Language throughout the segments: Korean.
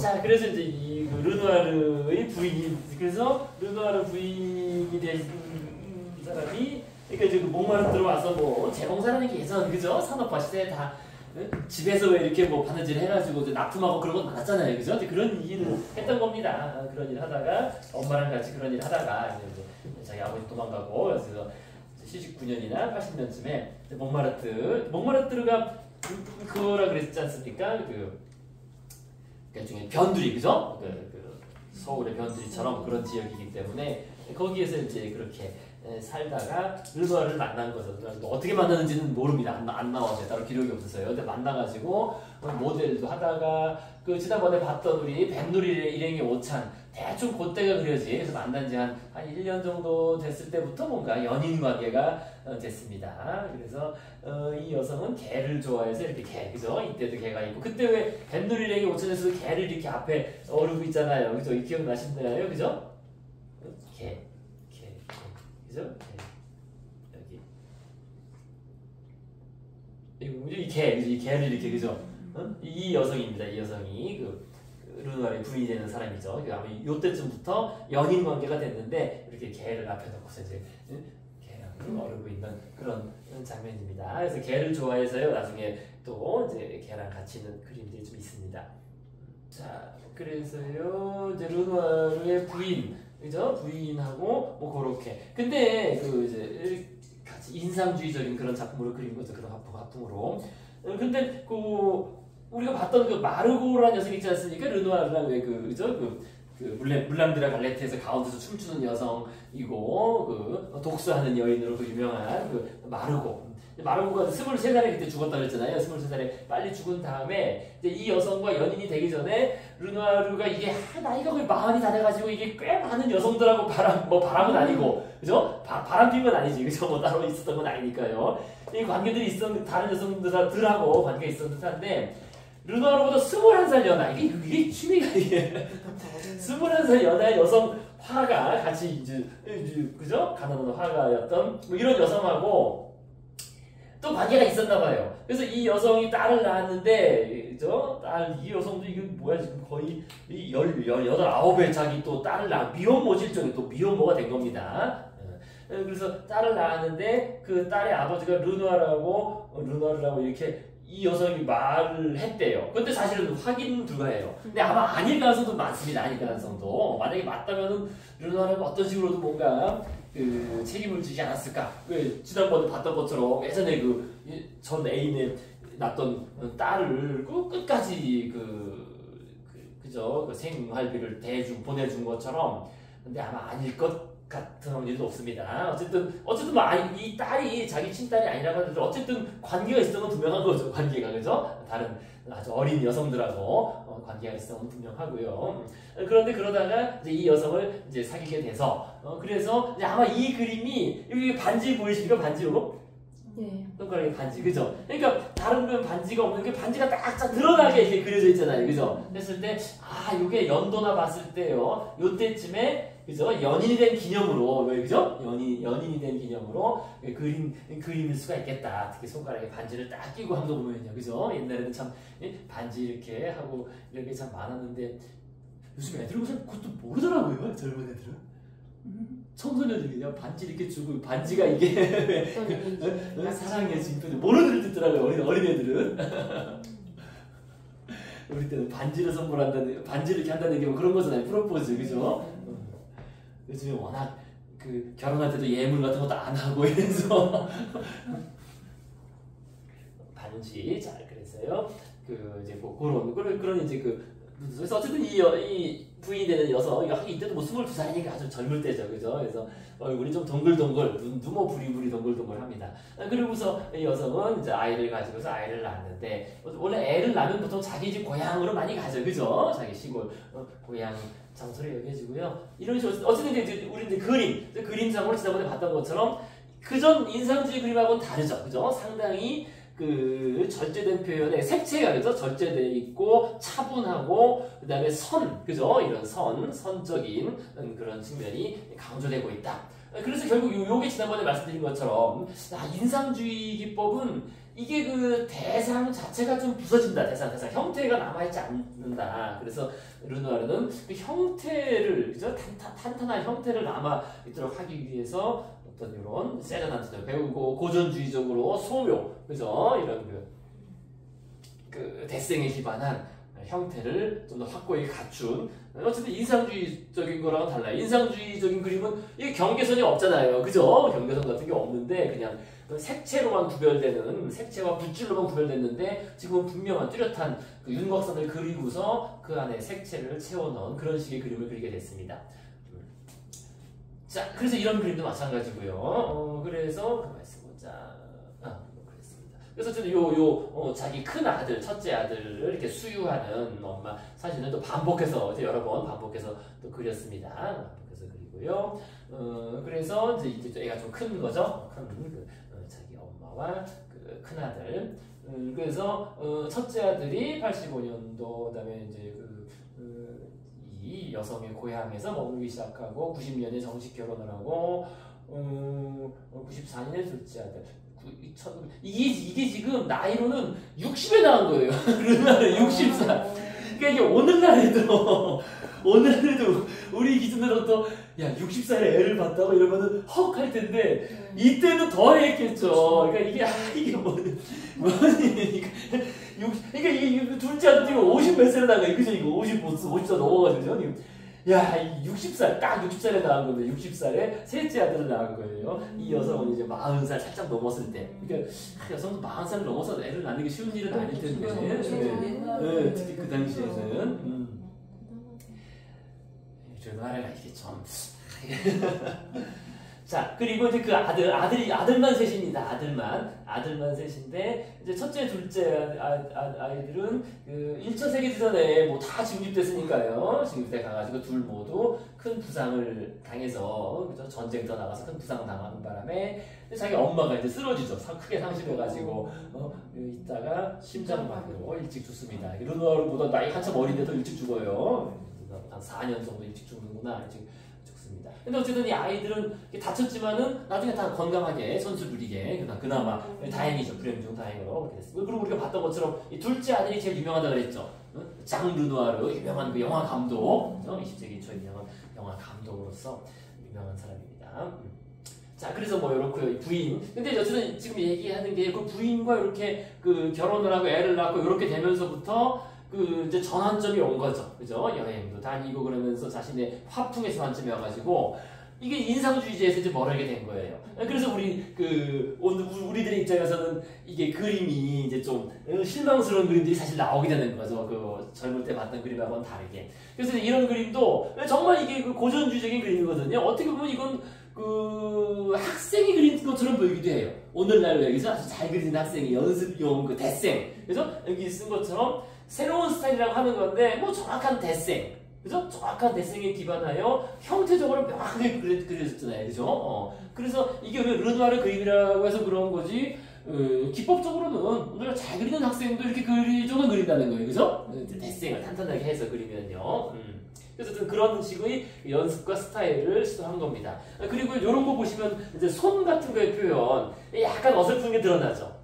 자, 그래서 이제 이 르누아르의 부인이, 그래서 르누아르 부인이 된 사람이, 그러니까 이제 몽마르트로 와서 뭐 재봉사라는 게 예전 그죠? 산업화 시대에 다 집에서 왜 이렇게 뭐 바느질 해가지고 납품하고 그런 건 많았잖아요, 그죠? 그런 일을 했던 겁니다. 그런 일 하다가 엄마랑 같이 그런 일 하다가 이제 자기 아버지 도망가고 그래서 79년이나 80년쯤에 몽마르트르가 그거라 그랬지 않습니까? 그 중에 변두리 그죠? 서울의 변두리처럼 그런 지역이기 때문에 거기에서 이제 그렇게 살다가 르누아르를 만난 거죠. 어떻게 만났는지는 모릅니다. 안 나와서 따로 기록이 없어서요. 근데 만나가지고 모델도 하다가 그 지난번에 봤던 우리 뱃누리 일행의 오찬 대충 그때가 그려지. 그래서 만난 지 한 1년 정도 됐을 때부터 뭔가 연인 관계가 됐습니다. 그래서 이 여성은 개를 좋아해서 이렇게 개, 그죠? 이때도 개가 있고 그때 왜 뱃누리 일행의 오찬에서도 개를 이렇게 앞에 어르고 있잖아요. 그죠? 이 기억나시나요? 그죠? 개. 그죠? 여기 이 개, 이 개를 이렇게 그죠? 이 여성입니다. 이 여성이 르누아르의 부인이 되는 사람이죠. 아마 이때쯤부터 연인 관계가 됐는데 이렇게 개를 앞에 놓고서 이제 개랑 어르고 있는 그런 장면입니다. 그래서 개를 좋아해서요. 나중에 또 이제 개랑 같이 있는 그림들이 좀 있습니다. 자, 그래서요 이제 르누아르의 부인. 그죠? 부인하고 뭐 그렇게. 근데 이제 같이 인상주의적인 그런 작품으로 그린 거죠. 그런 화풍으로. 근데 우리가 봤던 마르고라는 여성 있지 않습니까? 르누아르랑 왜 그죠? 물랑드라 갈레트에서 가운데서 춤추는 여성이고 독서하는 여인으로 유명한 마르고. 마르고가 23살에 그때 죽었다 그랬잖아요. 23살에 빨리 죽은 다음에 이제 이 여성과 연인이 되기 전에 르누아르가 이게 나이가 거의 40이 다 돼가지고 이게 꽤 많은 여성들하고 바람은 아니고 그죠? 바람 핀 건 아니지 그죠? 뭐 따로 있었던 건 아니니까요. 이 관계들이 있었는데 다른 여성들하고 관계가 있었던 듯한데 르누아르보다 21살 연하 이게 취미가 이게 21살 연하의 여성 화가 같이 이제 그죠? 가난한 화가였던 뭐 이런 여성하고 또 관계가 있었나 봐요. 그래서 이 여성이 딸을 낳았는데, 그죠? 이 여성도 이게 뭐야, 지금 거의 19에 자기 또 딸을 미혼모질 적에 또 미혼모가 된 겁니다. 그래서 딸을 낳았는데, 그 딸의 아버지가 르누아르라고 이렇게 이 여성이 말을 했대요. 근데 사실은 확인 불가해요. 근데 아마 아닐 가능성도 많습니다. 아닐 가능성도. 만약에 맞다면은 르누아르가 어떤 식으로도 뭔가 책임을 지지 않았을까? 지난번에 봤던 것처럼 예전에 전 애인의 낳던 딸을 끝까지 그죠? 생활비를 보내준 것처럼. 근데 아마 아닐 것 같은 일도 없습니다. 어쨌든 이 딸이 자기 친딸이 아니라고 하는데 어쨌든 관계가 있었던 건 분명한 거죠. 관계가 그죠? 다른 아주 어린 여성들하고 관계가 있었던 건 분명하고요. 그런데 그러다가 이제 이 여성을 이제 사귀게 돼서 그래서 이제 아마 이 그림이 여기 반지 보이십니까? 반지로? 네. 손가락에 반지, 그죠? 그러니까 다른 건 반지가 없는 게 반지가 딱 드러나게 이렇게 그려져 있잖아요, 그죠? 그랬을 때 이게 연도나 봤을 때요, 요때쯤에 그죠? 연인이 된 기념으로, 왜 그죠? 연인이 된 기념으로 그림일 수가 있겠다. 특히 손가락에 반지를 딱 끼고 한 거 보면요, 그죠? 옛날에는 참 반지 이렇게 하고 이런 게 참 많았는데 요즘 애들은 그것도 모르더라고요, 젊은 애들은. 청소년들이 그냥 반지 이렇게 주고 반지가 이게 사랑의 징표인지 모르는 듣더라고요. 어린 애들은. 우리 때는 반지를 선물한다는 반지를 이렇게 한다는 게 뭐 그런 거잖아요. 프로포즈 그죠? 요즘에 워낙 결혼할 때도 예물 같은 것도 안 하고 이래서 반지 잘 그랬어요. 이제 뭐 그런 이제 그래서 어쨌든 이 부인이 되는 여성, 이때도 뭐 22살이니까 아주 젊을 때죠, 그죠? 그래서 얼굴이 좀 동글동글, 눈도 뭐 부리부리 동글동글합니다. 그리고서 이 여성은 이제 아이를 가지고서 아이를 낳았는데 원래 애를 낳으면 보통 자기 집 고향으로 많이 가죠, 그죠? 자기 시골 고향 장소를 여겨지고요. 이런 식으로 어쨌든 이제 우리 이제 그림상으로 지난번에 봤던 것처럼 그전 인상주의 그림하고는 다르죠, 그죠? 상당히 절제된 표현에 색채가 그죠? 절제되어 있고 차분하고 그다음에 그죠? 이런 선적인 그런 측면이 강조되고 있다. 그래서 결국 요게 지난번에 말씀드린 것처럼 인상주의 기법은 이게 그 대상 자체가 좀 부서진다. 대상 형태가 남아있지 않는다. 그래서 르누아르는 그 형태를, 그죠? 탄탄한 형태를 남아 있도록 하기 위해서 어떤 이런 세련한 배우고 고전주의적으로 소묘, 그죠? 이런 그 대생에 기반한 형태를 좀 더 확고히 갖춘, 어쨌든 인상주의적인 거랑은 달라요. 인상주의적인 그림은 이게 경계선이 없잖아요. 그죠? 경계선 같은 게 없는데 그냥 색채로만 구별되는, 색채와 붓질로만 구별됐는데 지금은 분명한 뚜렷한 그 윤곽선을 그리고서 그 안에 색채를 채워넣은 그런 식의 그림을 그리게 됐습니다. 자, 그래서 이런 그림도 마찬가지고요. 그래서 가만 있어보자. 그랬습니다. 그래서 어쨌든 자기 큰 아들, 첫째 아들을 이렇게 수유하는 엄마 사진을 또 반복해서 여러 번 반복해서 또 그렸습니다. 반복해서 그리고요. 그래서 이제 애가 좀 큰 거죠. 자기 엄마와 그 큰 아들. 그래서 첫째 아들이 85년도, 그다음에 이제 이 여성의 고향에서 머물기 시작하고 90년에 정식 결혼을 하고 94년에 둘째 아들. 이게 지금 나이로는 60에 나온 거예요. 그러면 60살. 그러니까 이게 오늘날에도 우리 기준으로 또 야 60살에 애를 봤다고 이러면은 헉 할 텐데 이때는 더 했겠죠. 그러니까 이게 뭐니 그러니까 이게 둘째 아들 지금 50 몇 살에 나가 그죠? 이거 50살 넘어가지고 야 60살 딱 60살에 나온 건데 60살에 셋째 아들을 낳은 거예요. 이 여성은 이제 40살 살짝 넘었을 때. 그러니까 여성도 40살 넘어서 애를 낳는 게 쉬운 일은 아닐 텐데. 특히 그 당시에는. 저도 아래가 이게 좀. 자, 그리고 이제 그 아들만 셋입니다. 아들만 셋인데, 이제 첫째, 둘째 아이들은 그 1차 세계대전에 뭐 다 징집됐으니까요. 징집돼 가가지고 둘 모두 큰 부상을 당해서, 그죠? 전쟁터 나가서 큰 부상 당하는 바람에, 자기 엄마가 이제 쓰러지죠. 크게 상실해가지고, 있다가 심장마비로 일찍 죽습니다. 르누아르보다 나이 한참 어린데도 일찍 죽어요. 한 4년 정도 일찍 죽는구나. 일찍 죽습니다. 근데 어쨌든 이 아이들은 다쳤지만은 나중에 다 건강하게 선수 부리게 그나마 다행이죠. 불행 중 다행으로 그렇게 됐습니다. 그리고 우리가 봤던 것처럼 이 둘째 아들이 제일 유명하다고 그랬죠. 장 르누아르, 유명한 그 영화 감독, 20세기 초 유명한 영화 감독으로서 유명한 사람입니다. 자, 그래서 뭐 이렇게 부인. 근데 어쨌든 지금 얘기하는 게 그 부인과 이렇게 그 결혼을 하고 애를 낳고 이렇게 되면서부터 그 이제 전환점이 온 거죠. 그죠? 여행도 다니고 그러면서 자신의 화풍의 전환점이 와가지고 이게 인상주의제에서 이제 멀어지게 된 거예요. 그래서 우리들의 입장에서는 이게 그림이 이제 좀 실망스러운 그림들이 사실 나오게 되는 거죠. 그 젊을 때 봤던 그림하고는 다르게. 그래서 이런 그림도 정말 이게 그 고전주의적인 그림이거든요. 어떻게 보면 이건 그 학생이 그린 것처럼 보이기도 해요. 오늘날 여기서 아주 잘 그리는 학생이 연습용 그 대생. 그죠? 여기 쓴 것처럼 새로운 스타일이라고 하는 건데 뭐 정확한 대생, 그죠? 정확한 대생에 기반하여 형태적으로 명확하게 그려졌잖아요, 그죠? 그래서 이게 왜 르누아르 그림이라고 해서 그런 거지? 기법적으로는 우리가 잘 그리는 학생도 이렇게 그려줘는 그린다는 거예요, 그죠? 대생을 탄탄하게 해서 그리면요. 그래서 그런 식의 연습과 스타일을 시도한 겁니다. 그리고 이런 거 보시면 이제 손 같은 거의 표현, 약간 어설픈 게 드러나죠.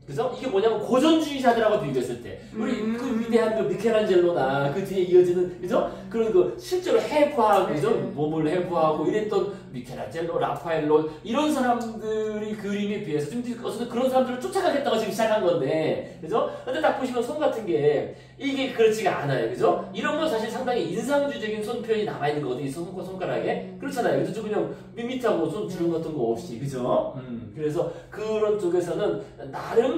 그죠? 이게 뭐냐면 고전주의자들하고 비교했을 때 우리 그 위대한 그 미켈란젤로나 그 뒤에 이어지는 그죠? 그런 그 실제로 해부하고 그죠? 몸을 해부하고 이랬던 미켈란젤로, 라파엘로 이런 사람들이 그림에 비해서 좀 어쨌든 그런 사람들을 쫓아가겠다고 지금 시작한 건데 그죠? 근데 딱 보시면 손 같은 게 이게 그렇지가 않아요. 그죠? 이런 건 사실 상당히 인상주의적인 손 표현이 남아있는 거거든요. 이 손가락에. 그렇잖아요. 그죠? 그냥 밋밋하고 손 주름 같은 거 없이. 그죠? 그래서 그런 쪽에서는 나름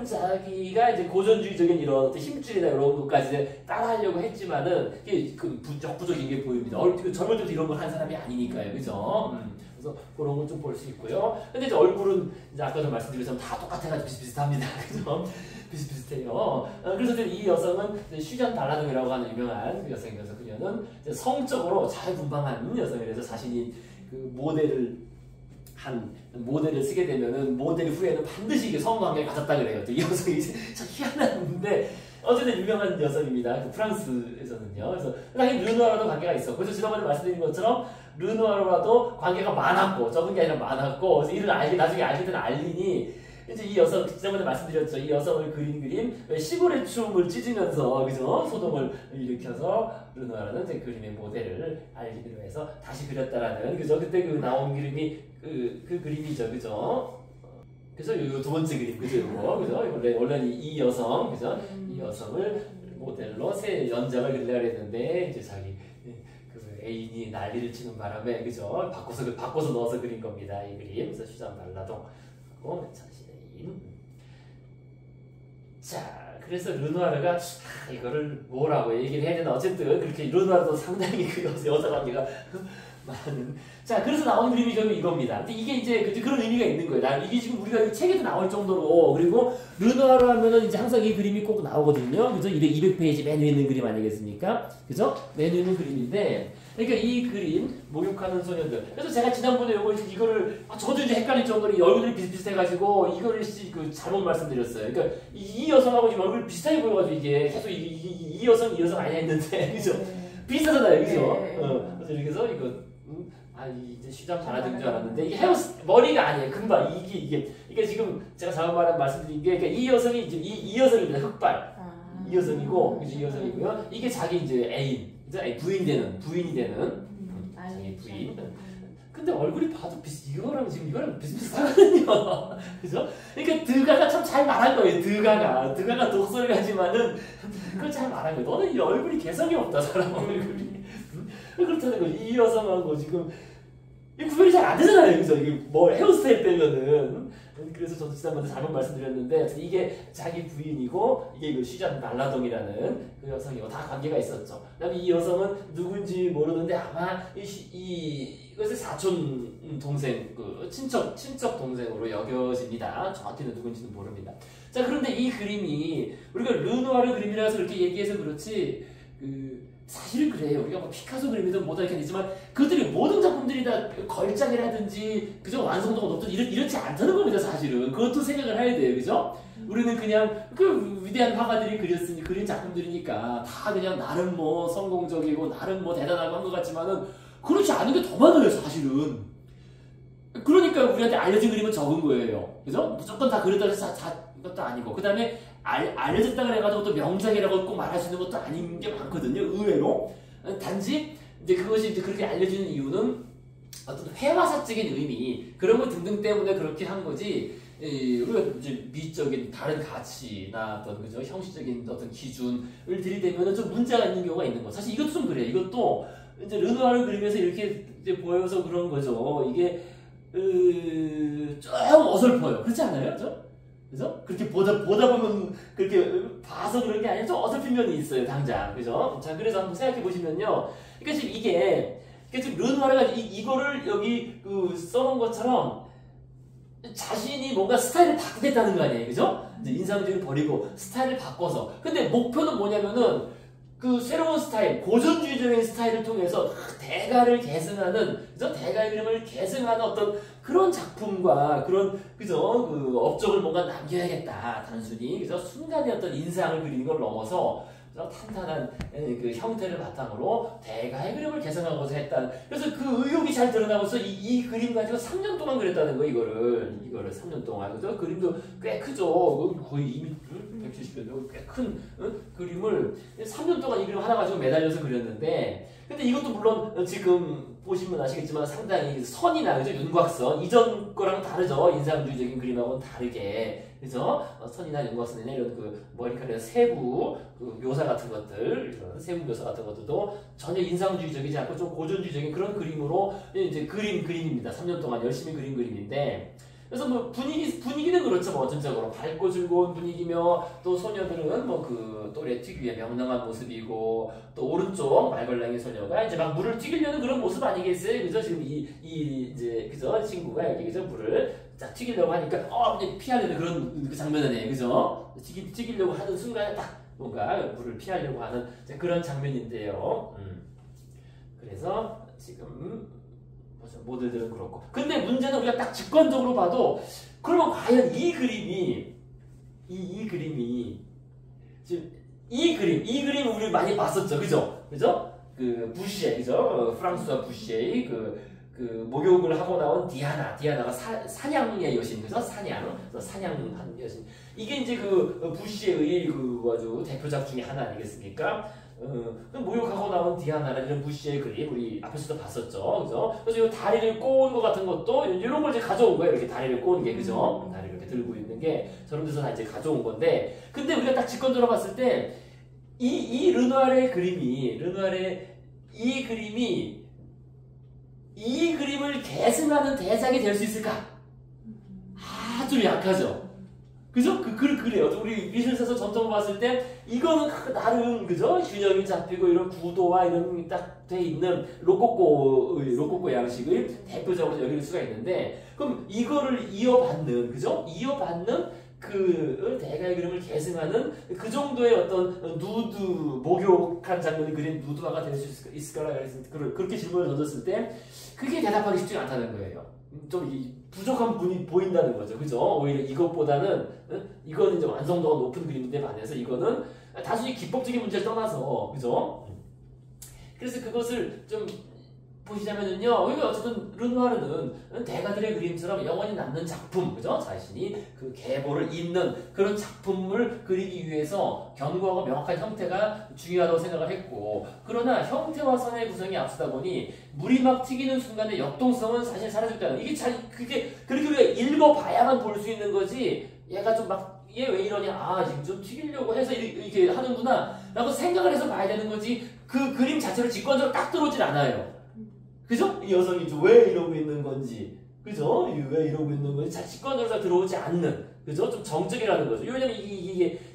자기가 이제 고전주의적인 이런 어떤 힘줄이나 이런 것까지 따라하려고 했지만은 이게 그 역부족인 게 보입니다. 젊을 때도 이런 걸 한 사람이 아니니까요. 그죠? 그래서 그런 걸 좀 볼 수 있고요. 근데 이제 얼굴은 이제 아까 좀 말씀드린 것처럼 다 똑같아가지고 비슷비슷합니다. 그죠? 비슷비슷해요. 그래서 이 여성은 슈잔 발라동이라고 하는 유명한 여성이어서 그녀는 성적으로 잘 분방한 여성이라서 자신이 그 모델을 쓰게 되면은 모델 후에는 반드시 이게 성관계를 가졌다 그래요. 이 여성이 참 희한한데 어쨌든 유명한 여성입니다. 그 프랑스에서는요. 그래서 당연히 르누아르도 관계가 있어. 그래서 지난번에 말씀드린 것처럼 르누아르와도 관계가 많았고 적은 게 아니라 많았고 그래서 이를 나중에 알게 된 알린이 이제 이 여성 지난번에 말씀드렸죠. 이 여성을 그린 그림 시골의 춤을 찢으면서 그죠? 소동을 일으켜서 르누아르는 이제 그림의 모델을 알기로 해서 다시 그렸다라는 그죠? 그때 그 나온 그림이 그 그림이죠, 그죠? 그래서 요 두 번째 그림 그죠? 이거 그죠? 원래 이 여성 그죠? 이 여성을 모델로 새 연장을 그리려고 했는데 이제 자기 그 애인이 난리를 치는 바람에 그죠? 바꿔서 넣어서 그린 겁니다. 이 그림. 그래서 슈잔 발라동하고 자신의 애인. 자, 그래서 르누아르가 이거를 뭐라고 얘기를 해야 되나 어쨌든 그렇게 르누아르도 상당히 그 여자 관계가 많은. 자, 그래서 나온 그림이 결국 이겁니다. 근데 이게 이제 그런 의미가 있는 거예요. 이게 지금 우리가 이 책에도 나올 정도로 그리고 르누아르 하면은 이제 항상 이 그림이 꼭 나오거든요. 그죠? 200페이지 맨 위에 있는 그림 아니겠습니까? 그죠? 맨 위에 있는 그림인데. 그러니까 이 그림 목욕하는 소년들. 그래서 제가 지난번에 이거를 저도 이제 헷갈릴 정도로 이 얼굴들이 비슷비슷해가지고 이거를 잘못 말씀드렸어요. 그러니까 이 여성하고 지금 얼굴이 비슷하게 보여가지고 이게 계속 이 여성 아니야 했는데 그죠? 비슷하잖아요, 그죠? 그래서 이렇게 해서 이거 이제 시장 잘하는 줄 알았는데 이게 머리가 아니에요. 금발 이게 지금 제가 잘못 말씀드린 게 그러니까 이 여성이 이제 이 여성입니다. 흑발 이 여성이고 그죠? 이 여성이고요. 이게 자기 이제 애인. 부인이 되는 자기 부인. 근데 얼굴이 봐도 이거랑 비슷비슷하거든요. 그죠? 그러니까 드가가 참 잘 말한 거예요. 드가가 독설을 하지만은 그걸 잘 말한 거예요. 너는 이 얼굴이 개성이 없다 사람 얼굴이. 그렇다는 거죠. 이 여성하고 지금 이 구별이 잘 안 되잖아요. 그죠? 이게 뭐 헤어스타일 빼면은. 그래서 저도 지난번에 잘못 말씀드렸는데 이게 자기 부인이고 이게 그 슈잔 발라동이라는 그 여성이고 다 관계가 있었죠. 그다음에 이 여성은 누군지 모르는데 아마 이것의 사촌 동생 그 친척 동생으로 여겨집니다. 정확히는 누군지는 모릅니다. 자, 그런데 이 그림이 우리가 르누아르 그림이라서 그렇게 얘기해서 그렇지 사실은 그래요. 우리가 뭐 피카소 그림이든 뭐다 이렇게 있지만 그들이 모든 작품들이 다 걸작이라든지 그죠? 완성도가 높든 이렇지 않다는 겁니다. 사실은 그것도 생각을 해야 돼요. 그죠? 우리는 그냥 그 위대한 화가들이 그린 작품들이니까 다 그냥 나름 뭐 성공적이고 나름 뭐 대단하고 한 것 같지만은 그렇지 않은 게 더 많아요. 사실은. 그러니까 우리한테 알려진 그림은 적은 거예요. 그죠? 무조건 다 그렸다고 해서 것도 아니고 그 다음에 알려졌다 그래가지고 또 명작이라고 꼭 말할 수 있는 것도 아닌 게 많거든요. 의외로. 단지 이제 그것이 이제 그렇게 알려지는 이유는 어떤 회화사적인 의미 그런 것 등등 때문에 그렇게 한 거지. 우리가 이제 미적인 다른 가치나 어떤 그죠 형식적인 어떤 기준을 들이대면은 좀 문제가 있는 경우가 있는 거. 사실 이것도 좀 그래요. 이것도 이제 르누아르 그림에서 이렇게 이제 보여서 그런 거죠. 이게 좀 어설퍼요. 그렇지 않아요? 그죠? 그렇게 보다 보면 그렇게 봐서 그런 게 아니라 좀 어설픈 면이 있어요, 당장. 그죠? 자, 그래서 한번 생각해 보시면요. 그러니까 지금 지금 르누아르가 이거를 여기 써놓은 것처럼 자신이 뭔가 스타일을 바꾸겠다는 거 아니에요, 그죠? 이제 인상주의를 버리고 스타일을 바꿔서. 근데 목표는 뭐냐면은 그 새로운 스타일, 고전주의적인 스타일을 통해서 대가를 계승하는, 그죠? 대가의 그림을 계승하는 어떤 그런 작품과 그런, 그죠? 그 업적을 뭔가 남겨야겠다. 단순히, 그죠? 순간의 어떤 인상을 그리는 걸 넘어서, 그죠? 탄탄한 그 형태를 바탕으로 대가의 그림을 계승하고자 했다. 그래서 그 의욕이 잘 드러나면서 이 그림 가지고 3년 동안 그렸다는 거, 이거를 3년 동안. 그죠? 그림도 꽤 크죠. 거의 170여 꽤 큰 그림을 3년 동안 이 그림 하나 가지고 매달려서 그렸는데, 근데 이것도 물론 지금 보시면 아시겠지만 상당히 선이나 그죠? 윤곽선 이전 거랑 다르죠. 인상주의적인 그림하고는 다르게, 그죠? 선이나 윤곽선이나 이런 그 머리카락의 세부 묘사 같은 것들, 세부 묘사 같은 것들도 전혀 인상주의적이지 않고 좀 고전주의적인 그런 그림으로 이제 그림입니다. 3년 동안 열심히 그린 그림인데. 그래서 뭐 분위기는 그렇죠. 뭐 전적으로 밝고 즐거운 분위기며, 또 소녀들은 뭐 그 또래 특유의 명랑한 모습이고, 또 오른쪽 말벌량이 소녀가 이제 막 물을 튀기려는 그런 모습 아니겠어요? 그죠? 지금 이제 그죠? 친구가 여기 그죠? 물을 딱 튀기려고 하니까 그냥 피하려는 그런 그 장면이에요. 그죠? 튀기려고 하는 순간에 딱 뭔가 물을 피하려고 하는 그런 장면인데요. 그래서 지금 모델들은 그렇고. 근데 문제는 우리가 딱 직관적으로 봐도, 그러면 과연 이 그림이 지금 이 그림 우리 많이 봤었죠, 그죠? 그 부시에, 그죠? 프랑스와 부시에 그 그 목욕을 하고 나온 디아나가 사냥의 여신, 그래서 사냥한 여신. 이게 이제 그 부시의 그 아주 대표작 중에 하나 아니겠습니까? 목욕하고 나온 디아나라는 이런 부시의 그림 우리 앞에서도 봤었죠, 그죠? 그래서 이 다리를 꼬은 것 같은 것도 이런 걸 이제 가져온 거예요. 이렇게 다리를 꼬은 게, 그죠? 다리를 이렇게 들고 있는 게 저런 데서 다 이제 가져온 건데, 근데 우리가 딱 직관 들어봤을 때 이 르누아르의 이 그림을 계승하는 대상이 될 수 있을까? 아주 약하죠. 그죠? 그래요. 우리 미술사에서 점점 봤을 때 이거는 나름, 그죠? 균형이 잡히고 이런 구도와 이런 딱 돼 있는 로코코 양식을 대표적으로 여길 수가 있는데, 그럼 이거를 이어받는, 그죠? 그 대가의 그림을 계승하는 그 정도의 어떤 목욕한 장면을 그린 누드화가 될 수 있을까라 그렇게 질문을 던졌을 때 그게 대답하기 쉽지 않다는 거예요. 좀 부족한 분이 보인다는 거죠, 그죠? 오히려 이것보다는 이거는 이제 완성도가 높은 그림인데 반해서 이거는 단순히 기법적인 문제를 떠나서, 그죠? 그래서 그것을 좀 보시자면은요, 어쨌든 르누아르는 대가들의 그림처럼 영원히 남는 작품, 그죠? 자신이 그 계보를 잇는 그런 작품을 그리기 위해서 견고하고 명확한 형태가 중요하다고 생각을 했고, 그러나 형태와 선의 구성이 앞서다 보니 물이 막 튀기는 순간의 역동성은 사실 사라졌다는, 그게 그렇게 우리가 읽어봐야만 볼 수 있는 거지, 얘가 좀 막 얘 왜 이러냐, 지금 좀 튀기려고 해서 이렇게 하는구나 라고 생각을 해서 봐야 되는 거지, 그 그림 자체를 직관적으로 딱 들어오질 않아요. 그죠? 이 여성이 왜 이러고 있는 건지, 그죠? 왜 이러고 있는 건지 직관적으로 들어오지 않는, 그죠? 좀 정적이라는 거죠. 왜냐면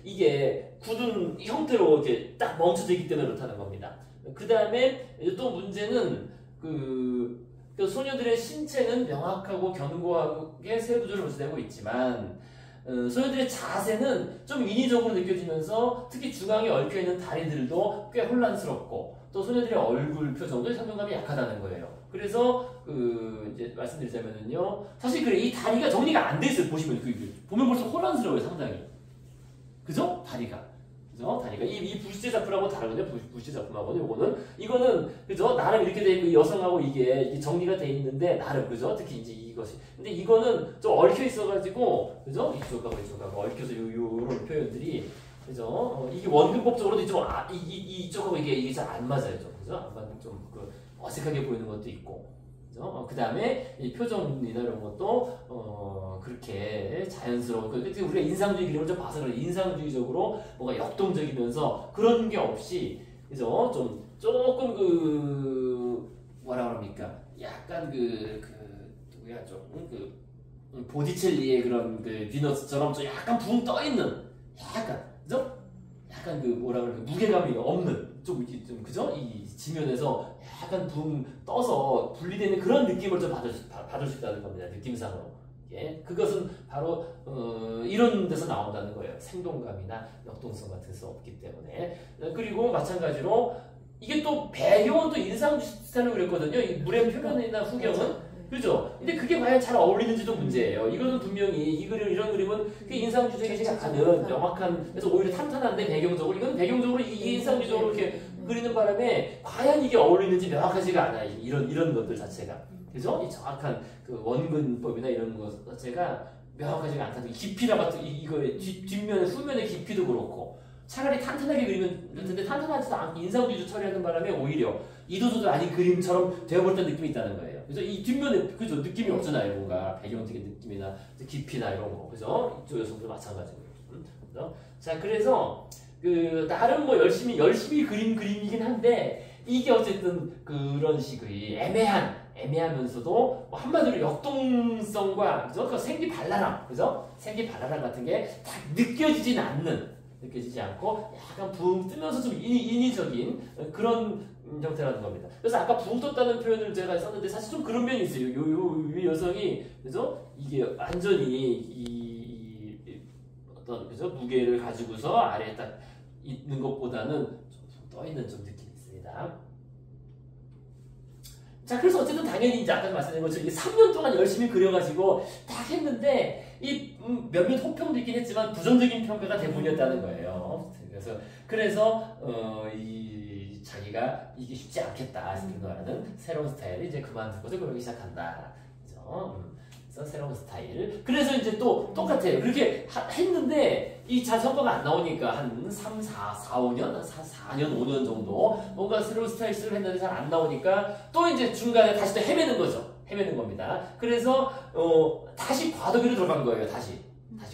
이게 굳은 형태로 이렇게 딱 멈춰져 있기 때문에 그렇다는 겁니다. 그 다음에 또 문제는 그 소녀들의 신체는 명확하고 견고하게 세부적으로 모습되고 있지만, 소녀들의 자세는 좀 인위적으로 느껴지면서 특히 중앙에 얽혀있는 다리들도 꽤 혼란스럽고, 또 소녀들의 얼굴 표정도 상징감이 약하다는 거예요. 그래서 이제 말씀드리자면은요, 사실 그래, 이 다리가 정리가 안 돼 있어요. 보시면 보면 볼수록 혼란스러워요, 상당히. 그죠? 다리가. 그죠? 다리가 이 부시제 작품하고 다르거든요. 부시제 작품하고는 이거는 그죠? 나름 이렇게 돼 있고 여성하고 이게 정리가 돼 있는데 나름, 그죠? 특히 이제 이것이. 근데 이거는 좀 얽혀 있어가지고, 그죠? 이쪽하고 얽혀서 요런 표현들이, 그죠? 이게 원근법적으로도 좀 이쪽하고 이게 잘 안 맞아요, 좀. 그죠? 안 맞는 좀 어색하게 보이는 것도 있고, 그죠? 그 다음에 이 표정이나 이런 것도 그렇게 자연스러운, 우리가 인상주의 그림을 좀 봐서 그래, 인상주의적으로 뭔가 역동적이면서 그런 게 없이, 그죠? 조금 뭐라 그럽니까? 약간 누구야, 보디첼리의 그런 비너스처럼 좀 약간 붕 떠 있는, 그죠? 약간 뭐라 그럴까, 무게감이 없는, 그죠? 이 지면에서 약간 붕 떠서 분리되는 그런 느낌을 좀 받을 수 있다는 겁니다. 느낌상으로. 예? 그것은 바로, 이런 데서 나온다는 거예요. 생동감이나 역동성 같은 게 없기 때문에. 그리고 마찬가지로, 이게 또 배경은 또 인상주의 스타일로 그랬거든요. 이 물의 표면이나 후경은. 그죠? 근데 그게 과연 잘 어울리는지도 문제예요. 이거는 분명히 이런 그림은 인상주의적이지 않은 명확한, 그래서 오히려 탄탄한데 배경적으로, 이건 배경적으로 인상주의적으로 이렇게 그리는 바람에 과연 이게 어울리는지 명확하지가 않아요. 이런 것들 자체가. 그죠? 이 정확한 원근법이나 이런 것 자체가 명확하지가 않다는, 깊이나 같은 이거의 뒷면의 후면의 깊이도 그렇고, 차라리 탄탄하게 그리면 같은데 탄탄하지도 않고 인상주의로 처리하는 바람에 오히려 이도저도 아닌 그림처럼 되어버렸다는 느낌이 있다는 거예요. 그래서 이 뒷면에, 그죠? 느낌이 없잖아요. 뭔가 배경적인 느낌이나 깊이나 이런 거. 그죠? 이쪽 여성도 마찬가지고. 그죠? 자, 그래서 나름 열심히 그림이긴 한데, 이게 어쨌든 그런 식의 애매하면서도 한마디로 역동성과, 그죠? 그 생기발랄함, 그죠? 생기발랄함 같은 게 딱 느껴지지 않고 약간 붕 뜨면서 좀 인위적인 그런 형태라는 겁니다. 그래서 아까 붕 떴다는 표현을 제가 썼는데 사실 좀 그런 면이 있어요. 이 여성이, 그죠? 이게 완전히 어떤, 그죠? 무게를 가지고서 아래에 딱 있는 것보다는 좀 떠있는 좀 느낌이 있습니다. 자, 그래서 어쨌든 당연히 이제 아까 말씀드린 것처럼 3년 동안 열심히 그려가지고 딱 했는데, 몇몇 호평도 있긴 했지만 부정적인 평가가 대부분이었다는 거예요. 그래서 자기가 자기가 이게 쉽지 않겠다. 그래서 르누아르는 새로운 스타일을 이제 그만두고도 그러기 시작한다. 그죠? 그래서 새로운 스타일. 그래서 이제 또 똑같아요. 그렇게 했는데 이 자전거가 안 나오니까 한 3, 4, 5년? 4년, 5년 정도 뭔가 새로운 스타일 쓰려 했는데 잘 안 나오니까 또 이제 중간에 다시 또 헤매는 거죠. 헤매는 겁니다. 그래서 다시 과도기로 들어간 거예요. 다시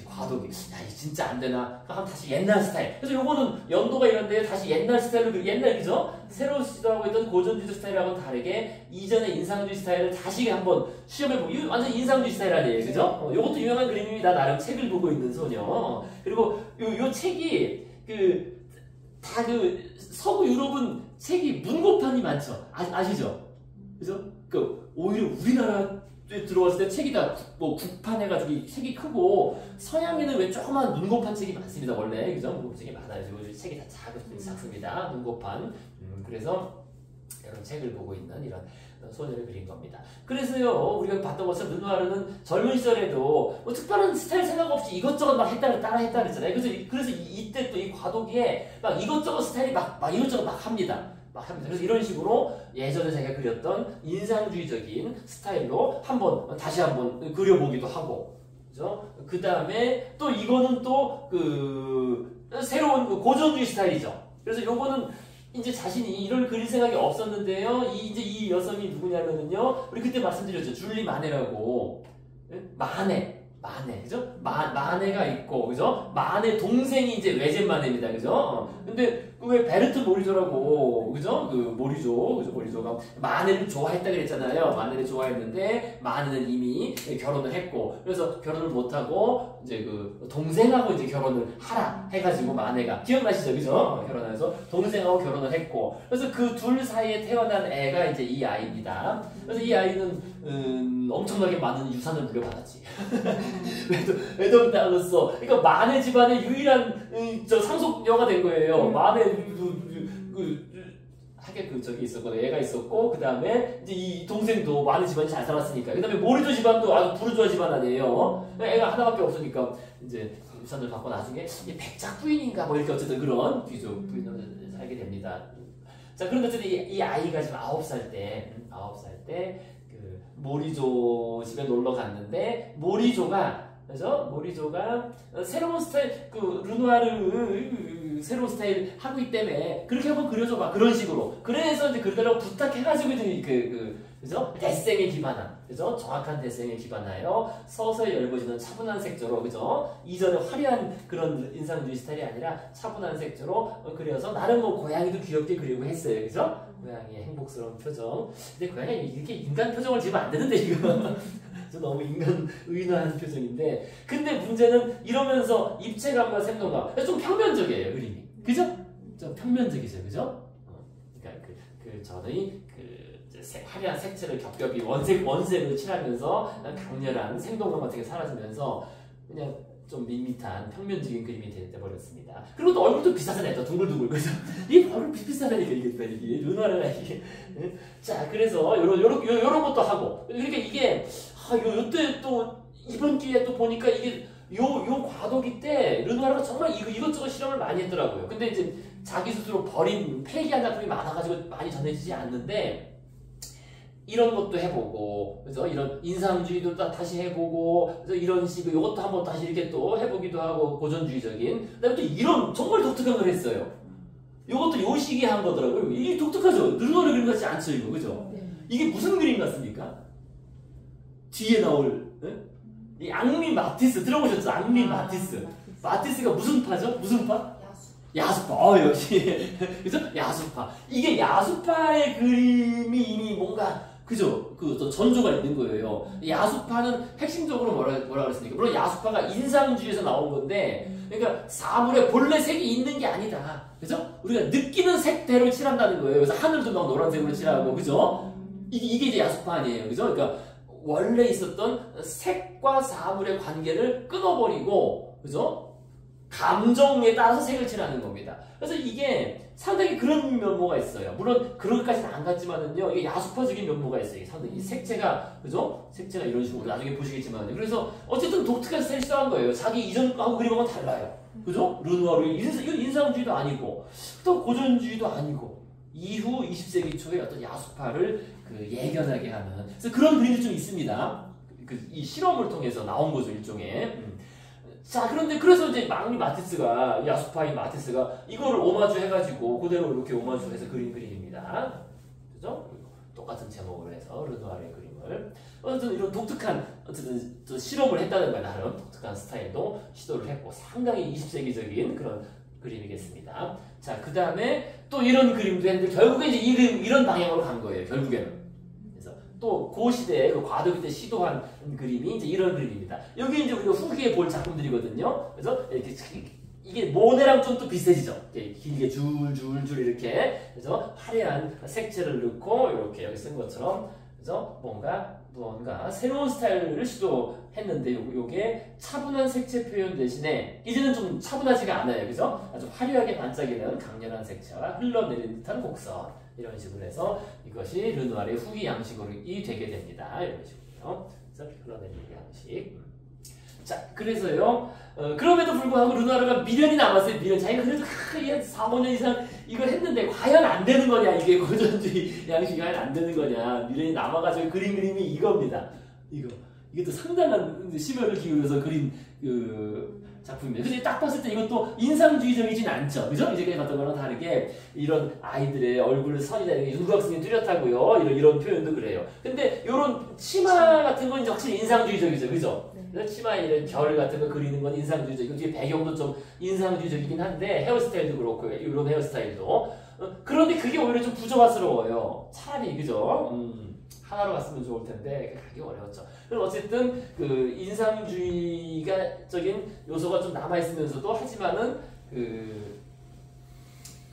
과도기. 야, 이게 진짜 안 되나? 그럼 다시 옛날 스타일. 그래서 요거는 연도가 이런데 다시 옛날 스타일로, 옛날 그죠? 새로 시도하고 있던 고전주의 스타일하고는 다르게 이전의 인상주의 스타일을 다시 한번 시험해보고, 이거 완전 인상주의 스타일 아니에요. 그죠? 요것도 유명한 그림입니다. 나름 책을 보고 있는 소녀. 그리고 요 책이 다 서구 유럽은 책이 문고판이 많죠. 아시죠? 그죠? 오히려 우리나라 들어왔을 때 책이 다 국판 해가지고 책이 크고 서양에는 왜 조그만 문고판 책이 많습니다. 원래 그죠? 문고판 책이 많아요. 그리고 책이 다 작습니다. 문고판. 그래서 이런 책을 보고 있는 이런 소녀를 그린 겁니다. 그래서요 우리가 봤던 것처럼 르누아르는 젊은 시절에도 뭐 특별한 스타일 생각 없이 이것저것 막 따라 했다 그랬잖아요. 그래서 이때 또 이 과도기에 막 이것저것 스타일이 막 이것저것 막 합니다. 그래서 이런 식으로 예전에 자기가 그렸던 인상주의적인 스타일로 다시 한번 그려보기도 하고, 그죠? 그 다음에 또 이거는 또 새로운 고전주의 스타일이죠. 그래서 요거는 이제 자신이 이걸 그릴 생각이 없었는데요. 이제 이 여성이 누구냐면은요, 우리 그때 말씀드렸죠. 줄리 마네라고. 마네, 그죠? 마네가 있고, 그죠? 마네 동생이 이제 레젠 마네입니다, 그죠? 근데 왜 베르트 모리조라고, 그죠? 모리조가 마네를 좋아했다 그랬잖아요. 마네를 좋아했는데 마네는 이미 결혼을 했고, 그래서 결혼을 못하고 이제 동생하고 이제 결혼을 하라 해가지고 마네가 기억나시죠, 그죠? 결혼해서 동생하고 결혼을 했고, 그래서 그 둘 사이에 태어난 애가 이제 이 아이입니다. 그래서 이 아이는 엄청나게 많은 유산을 물려받았지. 외동딸로서. 그러니까 마네 집안의 유일한 상속녀가 된 거예요. 마네 하게 저기 있었거든. 애가 있었고, 그 다음에 이제 이 동생도 마네 집안이 잘 살았으니까. 그 다음에 모리조 집안도 아주 부르주아 집안 아니에요. 애가 하나밖에 없으니까 이제 유산을 받고 나중에 백작 부인인가 뭐 이렇게 어쨌든 그런 귀족 부인으로 살게 됩니다. 자, 그런데 어쨌든 이 아이가 지금 9살 때 모리조 집에 놀러 갔는데 모리조가 새로운 스타일 르누아르 새로운 스타일 하고 있기 때문에 그렇게 한번 그려줘봐 그런 식으로 그래서 이제 그러더라고 부탁해가지고 그죠? 데생에 기반한 그죠? 정확한 데생에 기반하여 서서히 엷어지는 차분한 색조로 그죠? 이전에 화려한 그런 인상주의 스타일이 아니라 차분한 색조로 그려서 나름 고양이도 귀엽게 그리고 했어요 그죠? 고양이의 행복스러운 표정. 근데 고양이 이렇게 인간 표정을 지으면 안 되는데 이거 너무 인간 의인한 표정인데 근데 문제는 이러면서 입체감과 생동감 좀 평면적이에요 그림이 그죠? 좀 평면적이죠 그죠? 그러니까 전의 화려한 색채를 겹겹이 원색을 칠하면서 강렬한 생동감 같은 게 사라지면서 그냥 좀 밋밋한 평면적인 그림이 돼버렸습니다. 그리고 또 얼굴도 비슷하잖아요. 또 둥글둥글 그죠? 이게 얼굴 비슷하다니까 이게 르누아르가 이게 자 그래서 요런 것도 하고 그러니까 이게 요때 또 이번 기회에 또 보니까 이게 요 과도기 때 르누아르가 정말 이것저것 실험을 많이 했더라고요. 근데 이제 자기 스스로 폐기한 작품이 많아가지고 많이 전해지지 않는데 이런 것도 해보고, 그죠? 이런 인상주의도 다시 해보고, 그래서 이런 식으로 이것도 한번 다시 이렇게 또 해보기도 하고, 고전주의적인. 그 다음에 또 이런 정말 독특한 걸 했어요. 이것도 요 시기에 한 거더라고요. 이게 독특하죠? 르누아르 그림 같지 않죠, 이거, 그죠? 이게 무슨 그림 같습니까? 뒤에 나올, 네? 이 앙리 마티스, 들어보셨죠? 앙리 마티스. 마티스가 무슨 파죠? 무슨 파? 야수파. 역시. 그죠? 야수파. 이게 야수파의 그림이 이미 뭔가 그죠? 또 전조가 있는 거예요. 야수파는 핵심적으로 뭐라 그랬습니까? 물론 야수파가 인상주의에서 나온 건데, 그러니까 사물에 본래 색이 있는 게 아니다. 그죠? 우리가 느끼는 색대로 칠한다는 거예요. 그래서 하늘도 막 노란색으로 칠하고, 그죠? 이게 이제 야수파 아니에요. 그죠? 그러니까 원래 있었던 색과 사물의 관계를 끊어버리고, 그죠? 감정에 따라서 색을 칠하는 겁니다. 그래서 이게 상당히 그런 면모가 있어요. 물론 그런것까지는 안 갔지만은요, 이게 야수파적인 면모가 있어요. 상당히 색채가, 그죠? 색채가 이런 식으로 나중에 보시겠지만요. 그래서 어쨌든 독특한 스타일이 시작한 거예요. 자기 이전하고 그림하고는 달라요. 그죠? 르누아르 이건 인상주의도 아니고, 또 고전주의도 아니고, 이후 20세기 초에 어떤 야수파를 그 예견하게 하는 그래서 그런 그림이 좀 있습니다. 이 실험을 통해서 나온 거죠 일종의. 자 그런데 그래서 이제 망리 마티스가 야수파인 마티스가 이거를 오마주 해가지고 그대로 이렇게 오마주해서 그린 그림입니다. 그죠? 똑같은 제목으로 해서 르누아르의 그림을 어쨌든 이런 독특한 어쨌든 실험을 했다는 거예요. 나름 독특한 스타일도 시도를 했고 상당히 20세기적인 그런 그림이겠습니다. 자 그 다음에 또 이런 그림도 했는데 결국에 이제 이런 방향으로 간 거예요. 결국에는. 또 그 시대에 그 과도기 때 시도한 그림이 이제 이런 그림입니다. 여기 이제 우리가 후기에 볼 작품들이거든요. 그래서 이렇게 이게 모네랑 좀 또 비슷해지죠. 길게 줄줄줄 이렇게 그래서 화려한 색채를 넣고 이렇게 여기 쓴 것처럼 그래서 뭔가 새로운 스타일을 시도했는데 요게 차분한 색채 표현 대신에 이제는 좀 차분하지가 않아요. 그죠? 아주 화려하게 반짝이는 강렬한 색채와 흘러내리는 듯한 곡선 이런 식으로 해서 이것이 르누아르의 후기 양식으로 되게 됩니다. 이런 식으로요. 그래서 흘러내리는 양식. 자, 그래서요. 그럼에도 불구하고 르누아르가 미련이 남았어요. 미련. 자기가 그래도 4, 5년 이상 이걸 했는데 과연 안 되는 거냐? 이게 고전주의 양식이 과연 안 되는 거냐? 미련이 남아가지고 그린 그림이 이겁니다. 이게 또 상당한 심혈을 기울여서 그린 그 작품입니다. 근데 딱 봤을 때 이것도 인상주의적이진 않죠. 그죠? 이제까지 봤던 거랑 다르게 이런 아이들의 얼굴 선이 다르게 윤곽선이 뚜렷하고요. 이런 표현도 그래요. 근데 이런 치마 같은 건 이제 확실히 인상주의적이죠. 그죠? 치마에 이런 결 같은 거 그리는 건 인상주의적이고 뒤에 배경도 좀 인상주의적이긴 한데 헤어스타일도 그렇고 이런 헤어스타일도 그런데 그게 오히려 좀 부조화스러워요. 차라리 그죠? 하나로 갔으면 좋을 텐데 가기 어려웠죠. 그럼 어쨌든 그 인상주의적인 요소가 좀 남아 있으면서도 하지만은 그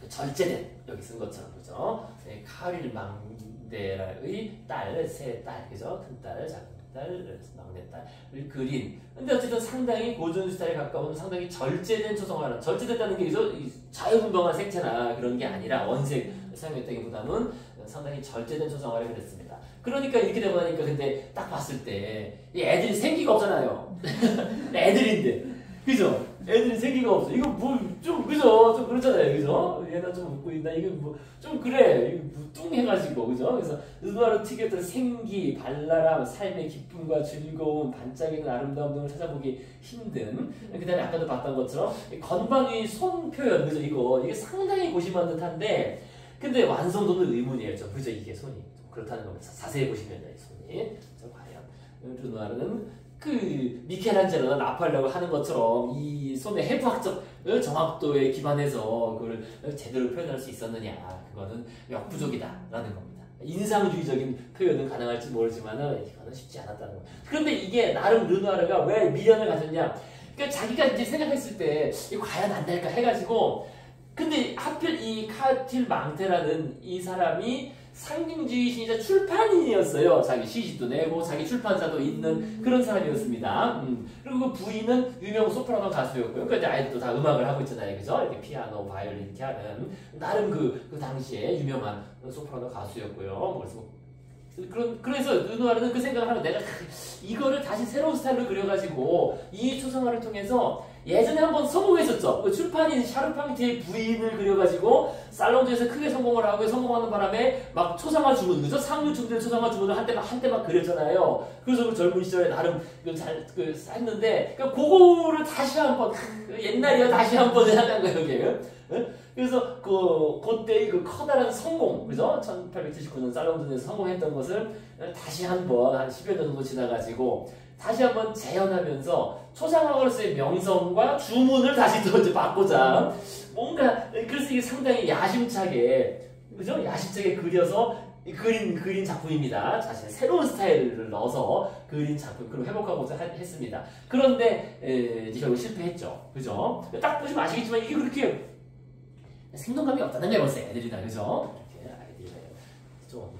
절제된 여기 쓴 것처럼 그죠? 카릴 망데라의 딸, 세 딸 그죠? 큰 딸, 작은 딸, 막내딸을 그린. 근데 어쨌든 상당히 고전 스타일에 가까운 상당히 절제된 초성화는 절제됐다는 게 자유분방한 색채나 그런 게 아니라 원색 사용했다기보다는 상당히 절제된 초성화를 그렸습니다. 그러니까 이렇게 되고 나니까 근데 딱 봤을 때 이 애들이 생기가 없잖아요. 애들인데 그죠? 애들이 생기가 없어. 이거 뭐 좀 그죠? 좀 그렇잖아요. 그죠? 얘나 좀 웃고 있나? 이거 뭐 좀 그래. 이거 뭐 뚱해가지고 그죠? 그래서 르누아르 특유의 어떤 생기, 발랄함, 삶의 기쁨과 즐거움, 반짝이는 아름다움 등을 찾아보기 힘든. 그다음에 아까도 봤던 것처럼 건방위 손 표현 그죠? 이게 상당히 고심한 듯한데 근데 완성도는 의문이에요. 그죠? 이게 손이 그렇다는 겁니다. 자세히 보시면 이 손이 과연 르누아르는 그 미켈란젤로나 라팔레가 하는 것처럼 이 손의 해부학적 정확도에 기반해서 그걸 제대로 표현할 수 있었느냐 그거는 역부족이다라는 겁니다. 인상주의적인 표현은 가능할지 모르지만은 이거는 쉽지 않았다는 거예요. 그런데 이게 나름 르누아르가 왜 미련을 가졌냐? 그러니까 자기가 이제 생각했을 때 이거 과연 안 될까 해가지고 근데 하필 이 카틸 망테라는 이 사람이 상징주의신이자 출판인이었어요. 자기 시집도 내고 자기 출판사도 있는 그런 사람이었습니다. 그리고 그 부인은 유명 소프라노 가수였고요. 그러니까 이제 아이들도 다 음악을 하고 있잖아요. 그죠? 이렇게 피아노, 바이올린 이렇게 하는 나름 그 당시에 유명한 소프라노 가수였고요. 그래서 르누아르는 그 생각을 하면 내가 이거를 다시 새로운 스타일로 그려가지고 이 초상화를 통해서 예전에 한번 성공했었죠. 그 출판인 샤르팡티의 부인을 그려가지고 살롱드에서 크게 성공을 하고 성공하는 바람에 막 초상화 주문, 그죠? 상류층들 초상화 주문을 한때 막 그렸잖아요. 그래서 그 젊은 시절에 나름 했는데 그거를 다시 한번 옛날이야 다시 한번 하는 거예요, 이게. 그래서 그때의 그 커다란 성공, 그죠? 1879년 살롱드에서 성공했던 것을 다시 한번 한 10여 년 정도 지나가지고 다시 한번 재현하면서 초상화로서의 명성과 주문을 다시 또 이제 바꾸자. 뭔가 그래서 이게 상당히 야심차게, 그죠? 야심차게 그려서 그린 작품입니다. 자신의 새로운 스타일을 넣어서 그린 작품, 그걸 회복하고자 했습니다. 그런데 결국 실패했죠, 그죠? 딱 보시면 아시겠지만 이게 그렇게 생동감이 없다는 게 벌써 애들이다, 그죠? 이렇게 아이들이 좀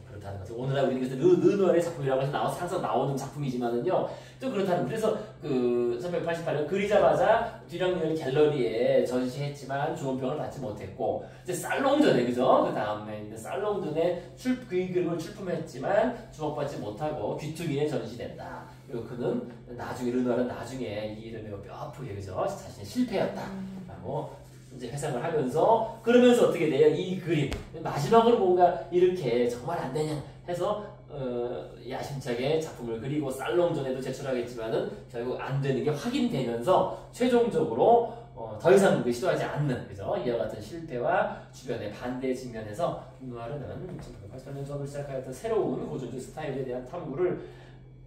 그렇다는 거죠. 오늘 하고 있는 것은 르누아르의 작품이라고 해서 항상 나오는 작품이지만은요, 또 그렇다는. 그래서 1988년 그리자마자 듀랑리얼 갤러리에 전시했지만 좋은 평을 받지 못했고, 이제 살롱전에, 그죠? 그 다음에 이제 살롱전에 그 그림을 출품했지만 주목받지 못하고 귀퉁이에 전시된다. 그리고 그는 르누아르는 나중에 이 일을 매우 뼈아프게, 그죠? 자신이 실패했다라고 이제 회상을 하면서 그러면서 어떻게 돼요? 이 그림 마지막으로 뭔가 이렇게 정말 안 되냐 해서 야심차게 작품을 그리고 살롱전에도 제출하겠지만은 결국 안 되는 게 확인되면서 최종적으로 더 이상 시도하지 않는 그죠? 이와 같은 실패와 주변의 반대 측면에서 루누아르는 1888년 수업을 시작하였던 새로운 고전주의 스타일에 대한 탐구를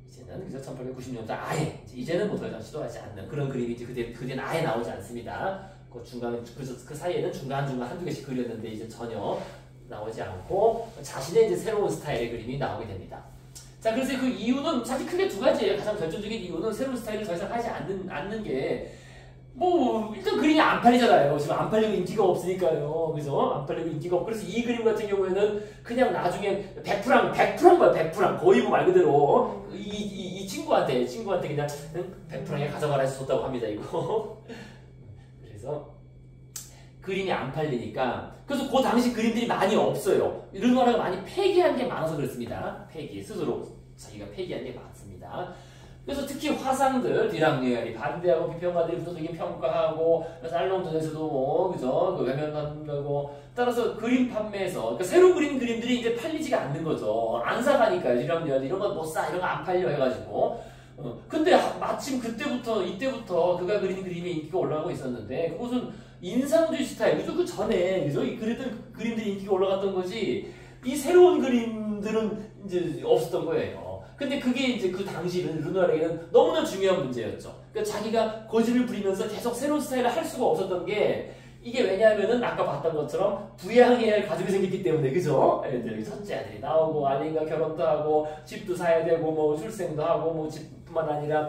이제는 그죠? 1890년대 아예 이제는 뭐 더 이상 시도하지 않는 그런 그림이 이제 그대는 아예 나오지 않습니다. 그 중간 그 사이에는 중간 한두 개씩 그렸는데 이제 전혀 나오지 않고 자신의 이제 새로운 스타일의 그림이 나오게 됩니다. 자, 그래서 그 이유는 사실 크게 두 가지예요. 가장 결정적인 이유는 새로운 스타일을 더 이상 하지 않는 게 뭐 일단 그림이 안 팔리잖아요. 지금 안 팔리고 인기가 없으니까요. 그래서 안 팔리고 인기가 없고 그래서 이 그림 같은 경우에는 그냥 나중에 100프랑 봐요. 100프랑 거의 뭐 말 그대로 이 친구한테 그냥 100프랑에 가져가라 해서 줬다고 합니다. 이거. 그래서 그림이 안 팔리니까 그래서 그 당시 그림들이 많이 없어요. 르누아르가 많이 폐기한 게 많아서 그렇습니다. 스스로 자기가 폐기한 게 많습니다. 그래서 특히 화상들, 디랑누아르이 반대하고 비평가들이 부정적인 평가하고 살롱전에서도 뭐 그죠 그 외면한다고 따라서 그림 판매에서 그러니까 새로 그린 그림들이 이제 팔리지가 않는 거죠. 안 사가니까요. 디랑누아르 이런 건 못 사, 이런 거 안 팔려 해가지고. 근데 마침 이때부터 그가 그린 그림의 인기가 올라가고 있었는데 그것은 인상주의 스타일, 그죠? 그 전에 그죠 이 그랬던 그림들이 인기가 올라갔던 거지. 이 새로운 그림들은 이제 없었던 거예요. 근데 그게 이제 그 당시 르누아르에게는 너무나 중요한 문제였죠. 그러니까 자기가 고집을 부리면서 계속 새로운 스타일을 할 수가 없었던 게 이게 왜냐하면은 아까 봤던 것처럼 부양해야 할 가족이 생겼기 때문에 그죠? 애들 첫째 아들이 나오고 아내가 결혼도 하고 집도 사야 되고 뭐 출생도 하고 뭐 집뿐만 아니라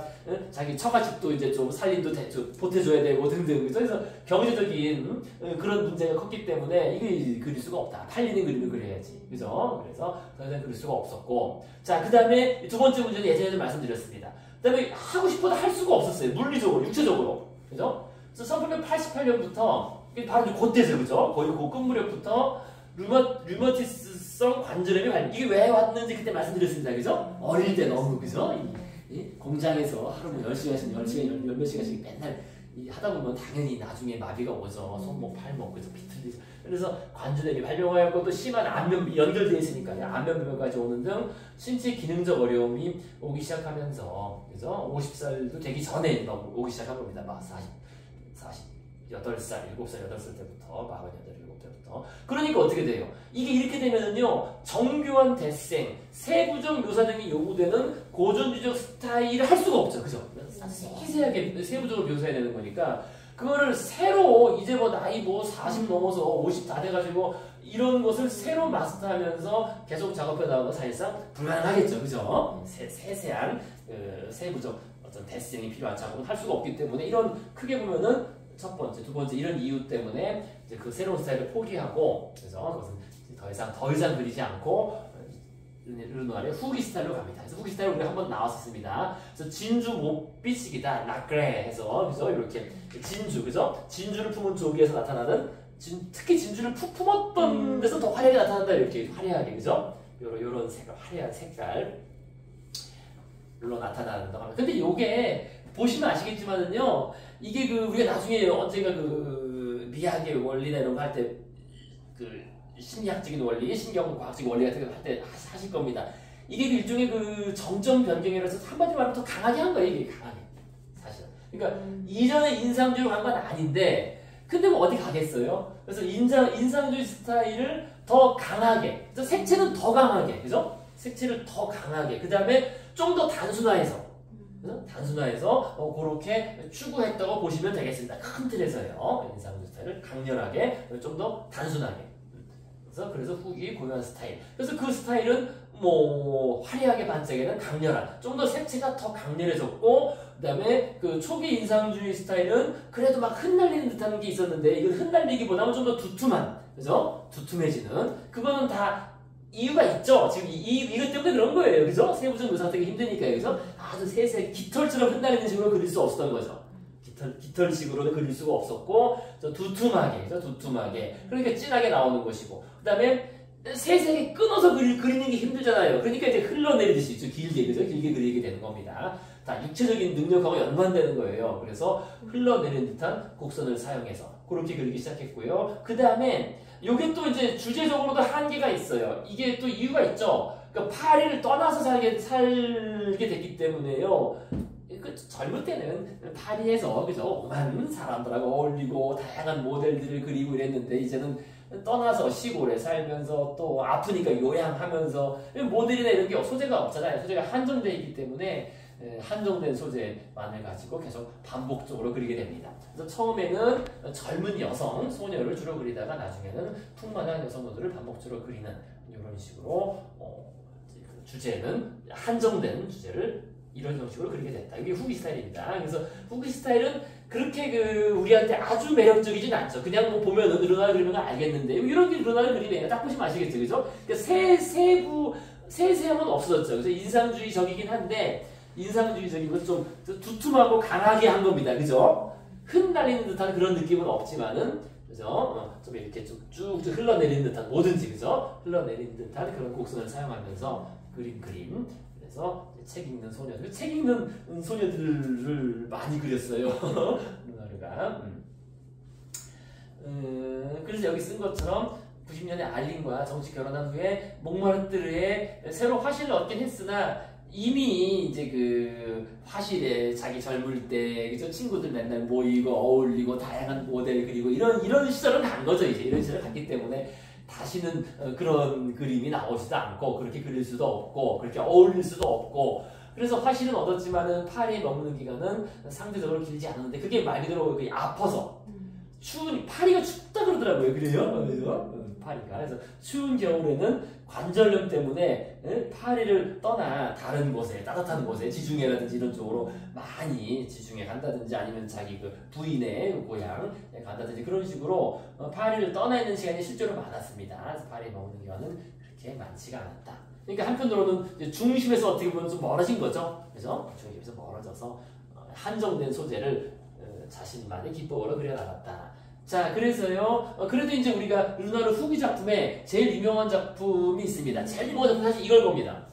자기 처가집도 이제 좀 살림도 보태줘야 되고 등등 그죠? 그래서 경제적인 그런 문제가 컸기 때문에 이게 그릴 수가 없다. 팔리는 그림을 그려야지 그죠? 그래서 더 이상 그릴 수가 없었고 자 그 다음에 두 번째 문제는 예전에 말씀드렸습니다. 그 다음에 하고 싶어도 할 수가 없었어요. 물리적으로 육체적으로 그죠? 그래서 1888년부터 이게 바로 그때죠, 그죠? 거의 그 끝무렵부터 류마티스성 관절염이 이게 왜 왔는지 그때 말씀드렸습니다, 그죠? 어릴 때 너무 그죠? 이 공장에서 하루 뭐 10시간씩, 10시간, 10몇 시간씩 맨날 하다 보면 당연히 나중에 마비가 오죠. 손목, 팔목, 그죠? 비틀리죠. 그래서 관절염이 발병하였고 또 심한 안면 연결되어 있으니까요. 안면병까지 오는 등 신체 기능적 어려움이 오기 시작하면서 그죠? 50살도 되기 전에 오기 시작한 겁니다. 막 48살, 7살, 8살 때부터 48, 7때부터 그러니까 어떻게 돼요? 이게 이렇게 되면은요 정교한 대생, 세부적 묘사 등이 요구되는 고전주의적 스타일을 할 수가 없죠. 그죠? 세세하게 세부적으로 묘사해야 되는 거니까 그거를 새로 이제 뭐 나이 뭐 40 넘어서 50 다 돼가지고 이런 것을 새로 마스터하면서 계속 작업해 나가는 건 사실상 불가능하겠죠. 그죠? 세세한 세부적 어떤 대생이 필요한 작업을 할 수가 없기 때문에 이런 크게 보면은 첫 번째, 두 번째 이런 이유 때문에 이제 그 새로운 스타일을 포기하고 그래서 그것은 더 이상 그리지 않고 르누아르의 후기 스타일로 갑니다. 그래서 후기 스타일 우리가 한번 나왔었습니다. 그래서 진주 못빛이기다 라그레 해서 그래서 이렇게 진주 그죠? 진주를 품은 조기에서 나타나는 특히 진주를 품었던 데서 더 화려하게 나타난다 이렇게 화려하게 그죠? 요런 색깔 화려한 색깔로 나타난다고 합니다. 근데 요게 보시면 아시겠지만은요, 이게 우리가 나중에 언젠가 미학의 원리나 이런 거 할 때, 심리학적인 원리, 신경과학적인 원리 같은 거 할 때 하실 겁니다. 이게 일종의 정점 변경이라서 한마디로 말하면 더 강하게 한 거예요, 이게 강하게. 사실. 그러니까, 이전에 인상주의로 간 건 아닌데, 근데 뭐 어디 가겠어요? 그래서 인상주의 스타일을 더 강하게, 그래서 색채는 더 강하게, 그죠? 색채를 더 강하게, 그 다음에 좀 더 단순화해서, 그렇게 추구했다고 보시면 되겠습니다. 큰 틀에서요. 인상주의 스타일을 강렬하게, 좀 더 단순하게. 그래서 후기 고유한 스타일. 그래서 그 스타일은 뭐 화려하게 반짝이는 강렬한, 좀 더 색채가 더 강렬해졌고, 그 다음에 초기 인상주의 스타일은 그래도 막 흩날리는 듯한 게 있었는데, 이건 흩날리기보다는 좀 더 두툼한, 그죠? 두툼해지는. 그거는 다 이유가 있죠. 지금 이것 때문에 그런 거예요. 그죠? 세부적 묘사가 되게 힘드니까요. 그죠? 아주 세세 깃털처럼 흩날리는 식으로 그릴 수 없었던 거죠. 깃털식으로는 그릴 수가 없었고, 두툼하게, 그러니까 진하게 나오는 것이고, 그 다음에 세세하게 끊어서 그리는 게 힘들잖아요. 그러니까 이제 흘러내리듯이 길게 그죠? 길게 그리게 되는 겁니다. 다 육체적인 능력하고 연관되는 거예요. 그래서 흘러내리는 듯한 곡선을 사용해서 그렇게 그리기 시작했고요. 그 다음에 이게 또 이제 주제적으로도 한계가 있어요. 이게 또 이유가 있죠. 그러니까 파리를 떠나서 살게 됐기 때문에요. 그 젊을 때는 파리에서 그죠? 오만 사람들하고 어울리고 다양한 모델들을 그리고 이랬는데 이제는 떠나서 시골에 살면서 또 아프니까 요양하면서 모델이나 이런 게 소재가 없잖아요. 소재가 한정되어 있기 때문에 한정된 소재만을 가지고 계속 반복적으로 그리게 됩니다. 그래서 처음에는 젊은 여성, 소녀를 주로 그리다가 나중에는 풍만한 여성들을 반복적으로 그리는 이런 식으로 주제는 한정된 주제를 이런 형식으로 그리게 됐다. 이게 후기 스타일입니다. 그래서 후기 스타일은 그렇게 우리한테 아주 매력적이진 않죠. 그냥 뭐 보면은 르누아르 그리면 알겠는데 이런 게 르누아르 그림이에요. 딱 보시면 아시겠죠, 그죠? 그러니까 세세함은 없어졌죠. 그래서 인상주의적이긴 한데 인상주의적이고 좀 두툼하고 강하게 한 겁니다, 그죠? 흩날리는 듯한 그런 느낌은 없지만은, 그죠? 좀 이렇게 쭉 흘러내리는 듯한 뭐든지, 그죠? 흘러내리는 듯한 그런 곡선을 사용하면서 그린 그림. 그래서 책 읽는 소녀들, 책 읽는 소녀들을 많이 그렸어요. 르누아르가. 그래서 여기 쓴 것처럼 90년에 알린과 정식 결혼한 후에 몽마르트르에 새로 화실을 얻긴 했으나 이미 이제 화실에 자기 젊을 때 그죠? 친구들 맨날 모이고 어울리고 다양한 모델 그리고 이런 시절은 간 거죠. 이제 이런 시절을 갔기 때문에 다시는 그런 그림이 나오지도 않고 그렇게 그릴 수도 없고 그렇게 어울릴 수도 없고 그래서 화실은 얻었지만은 파리에 머무는 기간은 상대적으로 길지 않았는데 그게 말 그대로 아파서 파리가 춥다 그러더라고요. 그래요? 파리가. 그래서 추운 겨울에는 관절염 때문에 파리를 떠나 다른 곳에 따뜻한 곳에 지중해라든지 이런 쪽으로 많이 지중해 간다든지 아니면 자기 부인의 고향 간다든지 그런 식으로 파리를 떠나 있는 시간이 실제로 많았습니다. 그래서 파리에 머무는 기간은 그렇게 많지가 않았다. 그러니까 한편으로는 이제 중심에서 어떻게 보면 좀 멀어진 거죠. 그래서 중심에서 멀어져서 한정된 소재를 자신만의 기법으로 그려나갔다. 자, 그래서요, 그래도 이제 우리가 르누아르 후기 작품에 제일 유명한 작품이 있습니다. 제일 유명한 작품 사실 이걸 봅니다.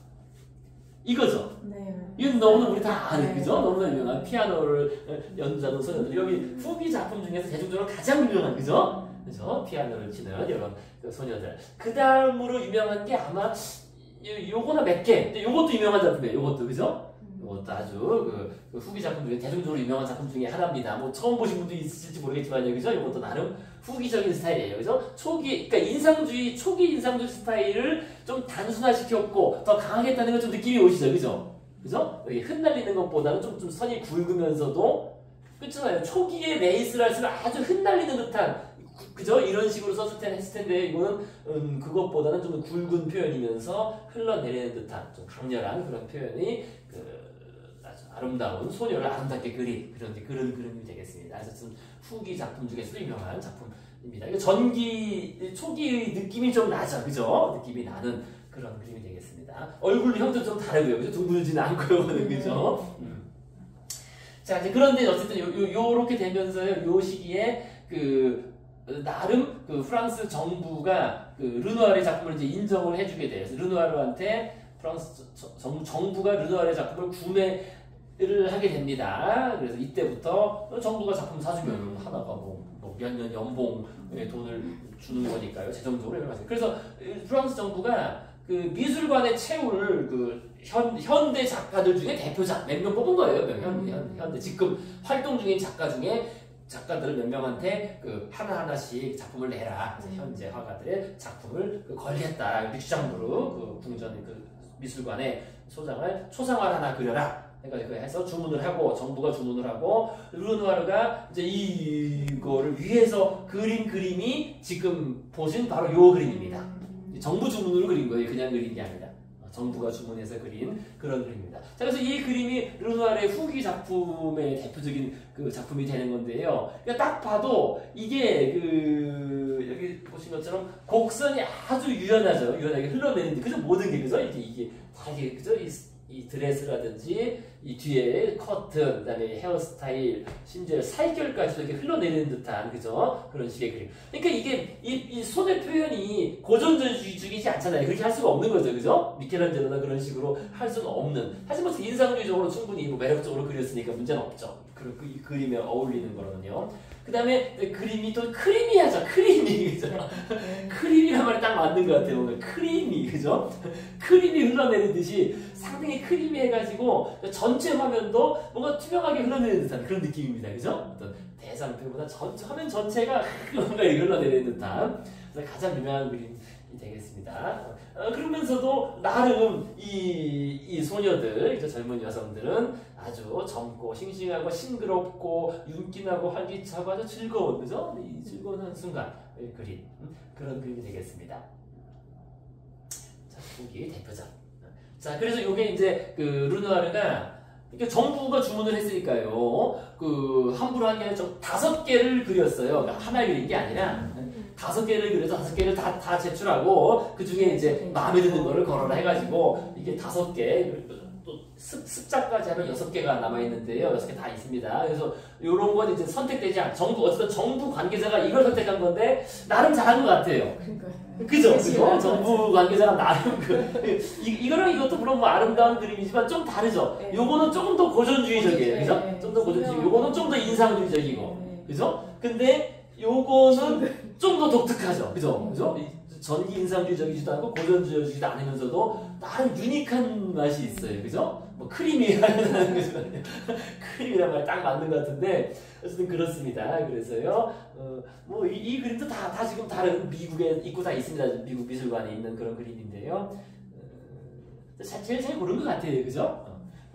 이거죠? 네. 이건 너무나 우리 다 아는, 그죠? 너무나 유명한 피아노를 연주하는 소녀들. 여기 후기 작품 중에서 대중적으로 가장 유명한, 그죠? 그죠? 피아노를 치는 이런 소녀들. 그 다음으로 유명한 게 아마 요거나 몇 개. 근데 요것도 유명한 작품이에요. 요것도, 그죠? 이것도 아주 후기 작품 중에 대중적으로 유명한 작품 중에 하나입니다. 뭐 처음 보신 분도 있을지 모르겠지만요, 그죠? 이것도 나름 후기적인 스타일이에요, 그죠? 그러니까 초기 인상주의 스타일을 좀 단순화시켰고 더 강하겠다는 건 좀 느낌이 오시죠, 그죠? 그죠? 여기 흩날리는 것보다는 좀 선이 굵으면서도 그렇잖아요. 초기에 레이스를 할수록 아주 흩날리는 듯한 그죠? 이런 식으로 했을 텐데 이거는 그것보다는 좀 굵은 표현이면서 흘러내리는 듯한 좀 강렬한 그런 표현이 아주 아름다운 소녀를 아름답게 그린 그런 그림이 되겠습니다. 그래서 좀 후기 작품 중에서도 유명한 작품입니다. 이거 초기의 느낌이 좀 나죠, 그죠? 느낌이 나는 그런 그림이 되겠습니다. 얼굴 형태도 좀 다르고요, 그죠? 둥글지는 않고요, 그죠? 자, 이제 그런데 어쨌든 요렇게 되면서요, 요 시기에 나름 프랑스 정부가 르누아르의 작품을 이제 인정을 해주게 돼요. 그래서 르누아르한테 프랑스 정부가 르누아르의 작품을 구매를 하게 됩니다. 그래서 이때부터 정부가 작품 사주면 하나가 뭐 몇 년 연봉의 돈을 주는 거니까요. 재정적으로 이런 거. 그래서 프랑스 정부가 미술관에 채울 현대 작가들 중에 대표작 몇 명 뽑은 거예요. 현대 지금 활동 중인 작가들을 몇 명한테 하나하나씩 작품을 내라. 현재 화가들의 작품을 관리했다. 이렇게 주장부로 궁전의 미술관에 초상화를 하나 그려라. 그러니까 해서 주문을 하고 정부가 주문을 하고 르누아르가 이제 이거를 위해서 그린 그림이 지금 보신 바로 요 그림입니다. 정부 주문으로 그린 거예요. 그냥 그린 게 아니라. 정부가 주문해서 그린 그런 그림입니다. 자, 그래서 이 그림이 르누아르의 후기 작품의 대표적인 작품이 되는 건데요. 그러니까 딱 봐도 이게 여기 보신 것처럼 곡선이 아주 유연하죠. 유연하게 흘러내리는데 그죠? 모든 게 그죠? 이게 다 이게 그죠? 이 드레스라든지 이 뒤에 커튼, 그다음에 헤어스타일, 심지어 살결까지도 이렇게 흘러내리는 듯한 그죠? 그런 식의 그림. 그러니까 이게 이 손의 표현이 고전주의적이지 않잖아요. 그렇게 할 수가 없는 거죠, 그죠? 미켈란젤로나 그런 식으로 할 수는 없는. 하지만 인상주의적으로 충분히 뭐 매력적으로 그렸으니까 문제는 없죠. 이 그림에 어울리는 거는요. 그 다음에 그림이 또 크리미하죠. 크리미, 그죠? 크림이란 말이 딱 맞는 것 같아요. 뭔가 크리미, 그죠? 크림이 흘러내리듯이 상당히 크리미해가지고 전체 화면도 뭔가 투명하게 흘러내리는 듯한 그런 느낌입니다. 그죠? 어떤 대상표보다 화면 전체가 뭔가 흘러내리는 듯한 그래서 가장 유명한 그림이 되겠습니다. 그러면서도 나름 이 소녀들, 젊은 여성들은 아주 젊고 싱싱하고 싱그럽고 윤기나고 활기차고 아주 즐거운, 그죠? 이 즐거운 한순간 그림, 그런 그림이 되겠습니다. 자, 보기 대표작. 자, 그래서 이게 이제 그 르누아르가 이게 정부가 주문을 했으니까요. 그 함부로 하기 아니라 좀 5개를 그렸어요. 그러니까 하나를 그린 게 아니라 5개를 그려서 5개를 다 제출하고 그 중에 이제 마음에 드는 거를 걸어라 해가지고 이게 5개 또 습작까지 하면 6개가 남아있는데요. 6개 다 있습니다. 그래서 이런 건 이제 선택되지 않, 어쨌든 정부 관계자가 이걸 선택한 건데 나름 잘한 것 같아요. 그죠? 그죠? 정부 관계자가 나름 이거랑 이것도 물론 뭐 아름다운 그림이지만 좀 다르죠. 네. 요거는 조금 더 고전주의적이에요. 그죠? 네. 좀 더 고전주의. 요거는 좀 더 인상주의적이고. 그죠? 근데 요거는 좀 더 독특하죠. 그죠? 그죠? 전기 인상주의적이지도 않고 고전주의적이지도 않으면서도 나름 유니크한 맛이 있어요. 그죠? 뭐 크리미하다는 거죠. 크리미란 말이 딱 맞는 것 같은데 어쨌든 그렇습니다. 그래서요. 뭐 이 그림도 다 지금 다른 미국에 있고 다 있습니다. 미국 미술관에 있는 그런 그림인데요. 제일 잘 고른 것 같아요. 그죠?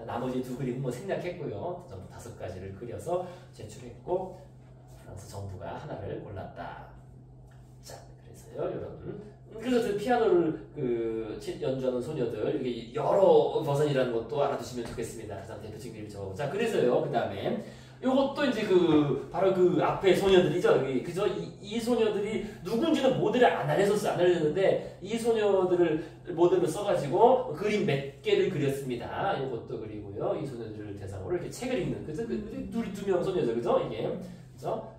나머지 2 그림은 뭐 생략했고요. 전부 5가지를 그려서 제출했고 프랑스 정부가 하나를 골랐다. 자, 그래서요, 이런. 그래서 피아노를 연주하는 소녀들, 이게 여러 버전이라는 것도 알아두시면 좋겠습니다. 가장 대표적인 그림이죠. 자, 그래서요, 그 다음에 요것도 이제 바로 그 앞에 소녀들이죠. 그죠? 이 소녀들이 누군지는 모델을 안 알려줬는데 이 소녀들을 모델로 써가지고 그림 몇 개를 그렸습니다. 이것도 그리고요. 이 소녀들을 대상으로 이렇게 책을 읽는, 그죠? 2명 소녀죠. 그죠? 이게. 그죠?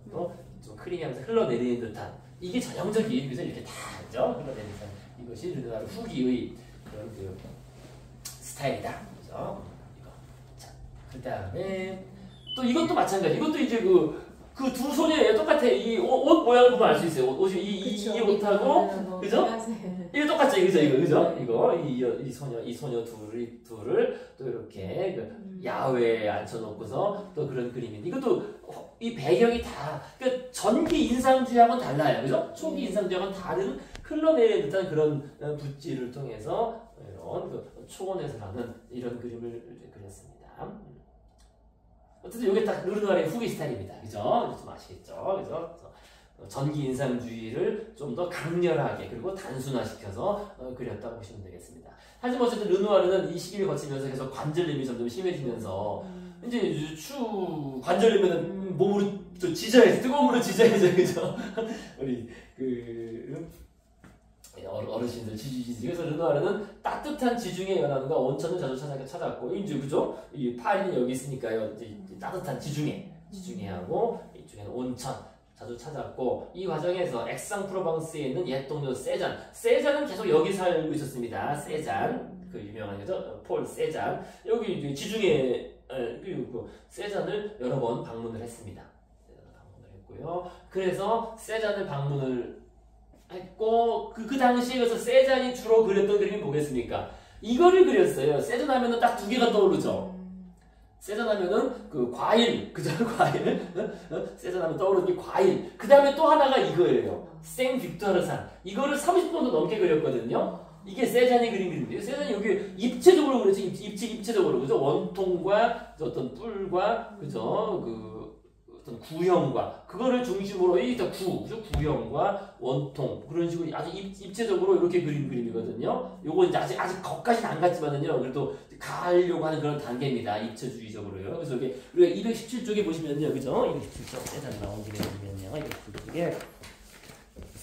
이것도 좀 크리미하면서 흘러내리는 듯한 이게 전형적인 그죠? 이렇게 다 그죠? 흘러내리는 듯한 이것이 르누아르 후기의 그런 스타일이다. 그죠? 이거. 자, 그 다음에 또 이것도 마찬가지. 이것도 이제 그 두 소녀예요. 똑같아. 이 옷 모양을 보면 알 수 있어요. 옷이 이 옷하고 그죠? 이거 똑같죠. 그죠? 이거 이 소녀 둘을 또 이렇게 야외에 앉혀놓고서 또 그런 그림인데 이것도 이 배경이 다 그러니까 전기 인상주의하고는 달라요. 그죠? 초기 인상주의하고는 다른 흘러내리는 듯한 그런 붓질을 통해서 이런 초원에서 나는 이런 그림을 그렸습니다. 어쨌든 이게 딱 르누아르의 후기 스타일입니다. 그죠? 좀 아시겠죠? 그죠? 전기 인상주의를 좀 더 강렬하게 그리고 단순화시켜서 그렸다고 보시면 되겠습니다. 하지만 어쨌든 르누아르는 이 시기를 거치면서 계속 관절염이 점점 심해지면서 이제 관절염은 몸으로 좀 지져야지, 뜨거운 물로 지져야죠. 그죠? 우리 어르신들 지지지. 그래서 르누아르는 따뜻한 지중해 연안과 온천을 자주 찾았고, 이제 그죠? 이 파리는 여기 있으니까요. 이제 따뜻한 지중해하고 이쪽에는 온천 자주 찾았고, 이 과정에서 액상프로방스에 있는 옛 동료 세잔은 계속 여기 살고 있었습니다. 세잔, 그 유명한 거죠. 폴 세잔. 여기 이제 지중해 세잔을 여러 번 방문을 했습니다. 방문을 했고요. 그래서 세잔을 방문을 했고 그 당시에 그래서 세잔이 주로 그렸던 그림이 뭐겠습니까? 이거를 그렸어요. 세잔 하면은 딱 2개가 떠오르죠. 세잔 하면은 그 과일, 그죠? 과일. 세잔 하면 떠오르는 게 과일. 그 다음에 또 하나가 이거예요. 생 빅토르산. 이거를 30번도 넘게 그렸거든요. 이게 세잔이 그린 그림인데요. 세잔이 여기 입체적으로 그렸죠. 입체적으로. 그죠? 원통과 어떤 뿔과, 그죠? 어떤 구형과 그거를 중심으로 그죠? 구형과 원통 그런 식으로 아주 입체적으로 이렇게 그린 그림이거든요. 요거 이제 아직 거기까지는 안 갔지만은요. 그래도 가려고 하는 그런 단계입니다. 입체주의적으로요. 그래서 이게 우리가 217쪽에 보시면요, 그죠? 217쪽 세잔 나온 김에 보면요, 217쪽에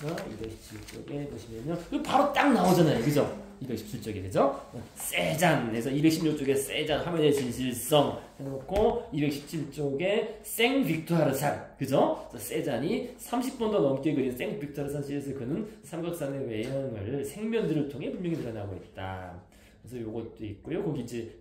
그래서 217쪽에 보시면요. 이거 바로 딱 나오잖아요. 그죠? 217쪽에 그죠? 세잔에서 216쪽에 세잔 화면의 진실성 해놓고 217쪽에 생빅토르산 그죠? 세잔이 30번 더 넘게 그린 생빅토르산 시에서 그는 삼각산의 외형을 생면들을 통해 분명히 드러나고 있다. 그래서 요것도 있고요.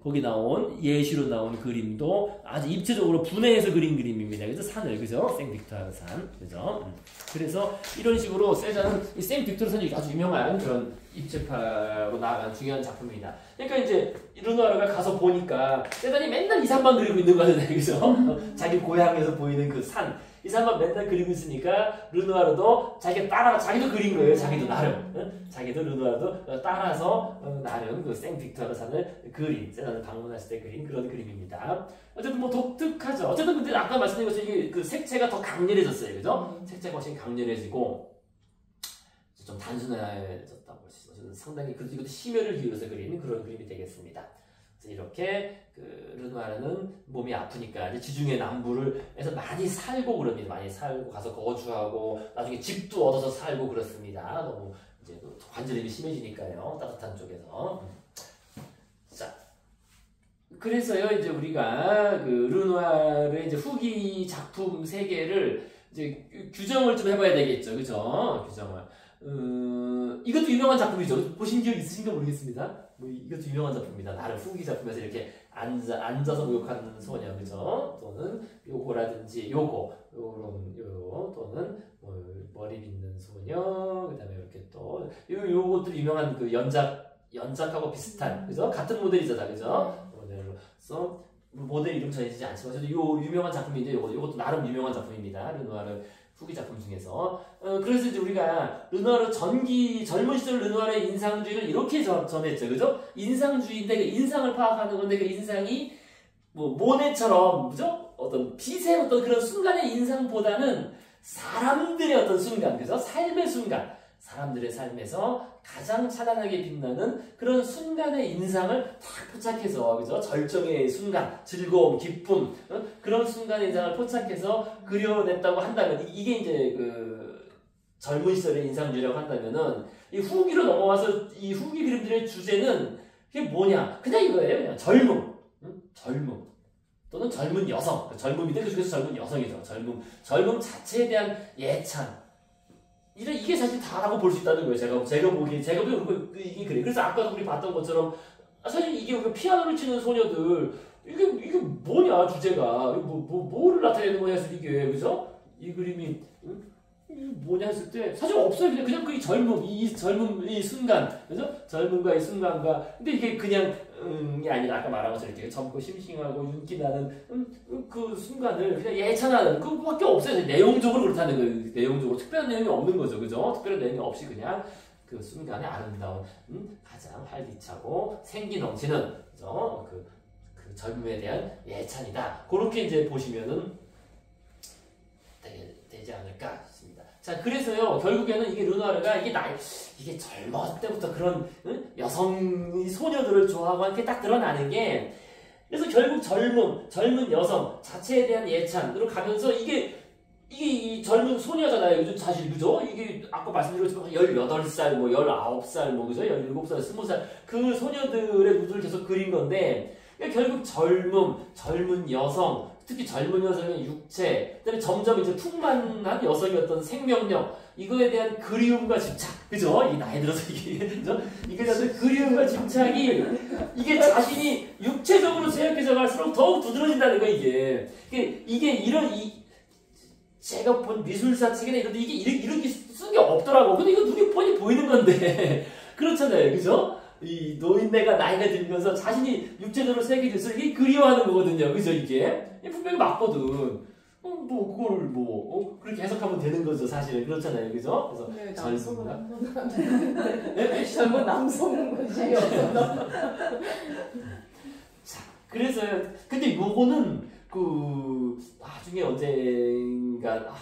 거기 나온 예시로 나온 그림도 아주 입체적으로 분해해서 그린 그림입니다. 그래서 산을 그죠? 생빅토르산 그죠? 그래서 이런 식으로 세잔은 이 생빅토르산이 아주 유명한 그런 입체파로 나아간 중요한 작품입니다. 그러니까 이제 르누아르가 가서 보니까 세잔이 맨날 이 산만 그리고 있는 거잖아요. 그죠? 자기 고향에서 보이는 그 산. 이 산만 맨날 그리고 있으니까 르누아르도 자기도 그린 거예요. 자기도 나름. 자기도 르누아르도 따라서 나름 그 생빅토르산을 그린, 세잔을 방문했을 때 그린 그런 그림입니다. 어쨌든 뭐 독특하죠. 어쨌든 근데 아까 말씀드린 것처럼 이게 그 색채가 더 강렬해졌어요. 그죠? 색채가 훨씬 강렬해지고 좀 단순해졌다고 볼 수 있어요. 상당히 이것도 심혈을 기울여서 그린 그런 그림이 되겠습니다. 그래서 이렇게 그 르누아르는 몸이 아프니까 이제 지중해 남부를 해서 많이 살고 그럽니다. 많이 살고 가서 거주하고 나중에 집도 얻어서 살고 그렇습니다. 너무 이제 관절염이 심해지니까요. 따뜻한 쪽에서. 자, 그래서요 이제 우리가 그 르누아르의 이제 후기 작품 세 개를 이제 규정을 좀 해봐야 되겠죠, 그죠? 규정을. 이것도 유명한 작품이죠. 보신 기억 있으신가 모르겠습니다. 뭐 이것도 유명한 작품입니다. 나름 후기 작품에서 이렇게 앉아서 목욕하는 소녀, 그죠? 또는 요거라든지 요거 또는 뭐 머리 빗는 소녀, 그다음에 이렇게 또 요것들이 유명한 그 연작하고 비슷한, 그죠? 같은 모델이잖아, 그죠? 모델로서 모델 이름 전해지지 않지만 저도 요 유명한 작품인데 요것도 나름 유명한 작품입니다. 르누아르 후기 작품 중에서. 그래서 이제 우리가 르누아르 젊은 시절 르누아르의 인상주의를 이렇게 전했죠. 그죠? 인상주의인데 그 인상을 파악하는 건데 그 인상이 뭐 모네처럼 그죠? 어떤 빛의 어떤 그런 순간의 인상보다는 사람들의 어떤 순간, 그죠? 삶의 순간, 사람들의 삶에서 가장 찬란하게 빛나는 그런 순간의 인상을 딱 포착해서, 그죠? 절정의 순간, 즐거움, 기쁨, 그런 순간의 인상을 포착해서 그려냈다고 한다면, 이게 이제 그 젊은 시절의 인상주의라고 한다면은, 이 후기로 넘어와서 이 후기 그림들의 주제는 그게 뭐냐? 그냥 이거예요. 그냥 젊음. 젊음. 또는 젊은 여성. 젊음인데 그 중에서 젊은 여성이죠. 젊음 자체에 대한 예찬. 이게 사실 다라고 볼 수 있다는 거예요. 제가 보기에 이게 그래. 그래서 아까 우리 봤던 것처럼 사실 이게 피아노를 치는 소녀들 이게 뭐냐 주제가 뭐를 나타내는 거냐 해서 이게 그죠? 이 그림이 이게 뭐냐 했을 때 사실 없어요. 그냥 그 젊음 이 순간 그죠? 젊음과 이 순간과 근데 이게 그냥 이 아니라 아까 말한 것처럼 이렇게 젊고 싱싱하고 윤기 나는 그 순간을 그냥 예찬하는 그밖에 없어요. 내용적으로 그렇다는 거예요. 내용적으로 특별한 내용이 없는 거죠, 그죠? 특별한 내용이 없이 그냥 그 순간의 아름다운 가장 활기차고 생기 넘치는 그죠? 그 젊음에 대한 예찬이다. 그렇게 이제 보시면은 되지 않을까 싶습니다. 자, 그래서요, 결국에는 이게 르누아르가 이게 젊었을 때부터 그런, 소녀들을 좋아하고 이렇게 딱 드러나는 게, 그래서 결국 젊은 여성 자체에 대한 예찬으로 가면서 이게 이 젊은 소녀잖아요. 요즘 사실, 그죠? 이게 아까 말씀드렸지만 18살, 뭐 19살, 뭐, 그죠? 17살, 20살, 그 소녀들의 누드를 계속 그린 건데, 결국 젊은 여성, 특히 젊은 여성의 육체, 그다음에 점점 이제 풍만한 여성의 어떤 생명력, 이거에 대한 그리움과 집착, 그죠? 이 나이 들어서 그죠? 이거에 대한 그리움과 집착이, 이게 자신이 육체적으로 제약해져 갈수록 더욱 두드러진다는 거예요, 이게. 제가 본 미술사 책이나 이런데 이렇게 쓴 게 없더라고. 근데 이거 눈이 뻔히 보이는 건데. 그렇잖아요, 그죠? 이 노인네가 나이가 들면서 자신이 육체적으로 세계질서 이게 그리워하는 거거든요. 그죠, 이게? 분명히 맞거든. 그걸 그렇게 해석하면 되는 거죠, 사실은. 그렇잖아요, 그죠? 그래서 네, 남성은 한 번도 안 되는데. 젊은 남성은 관심이 없어서. 자, 그래서, 근데 요거는, 나중에 언젠가,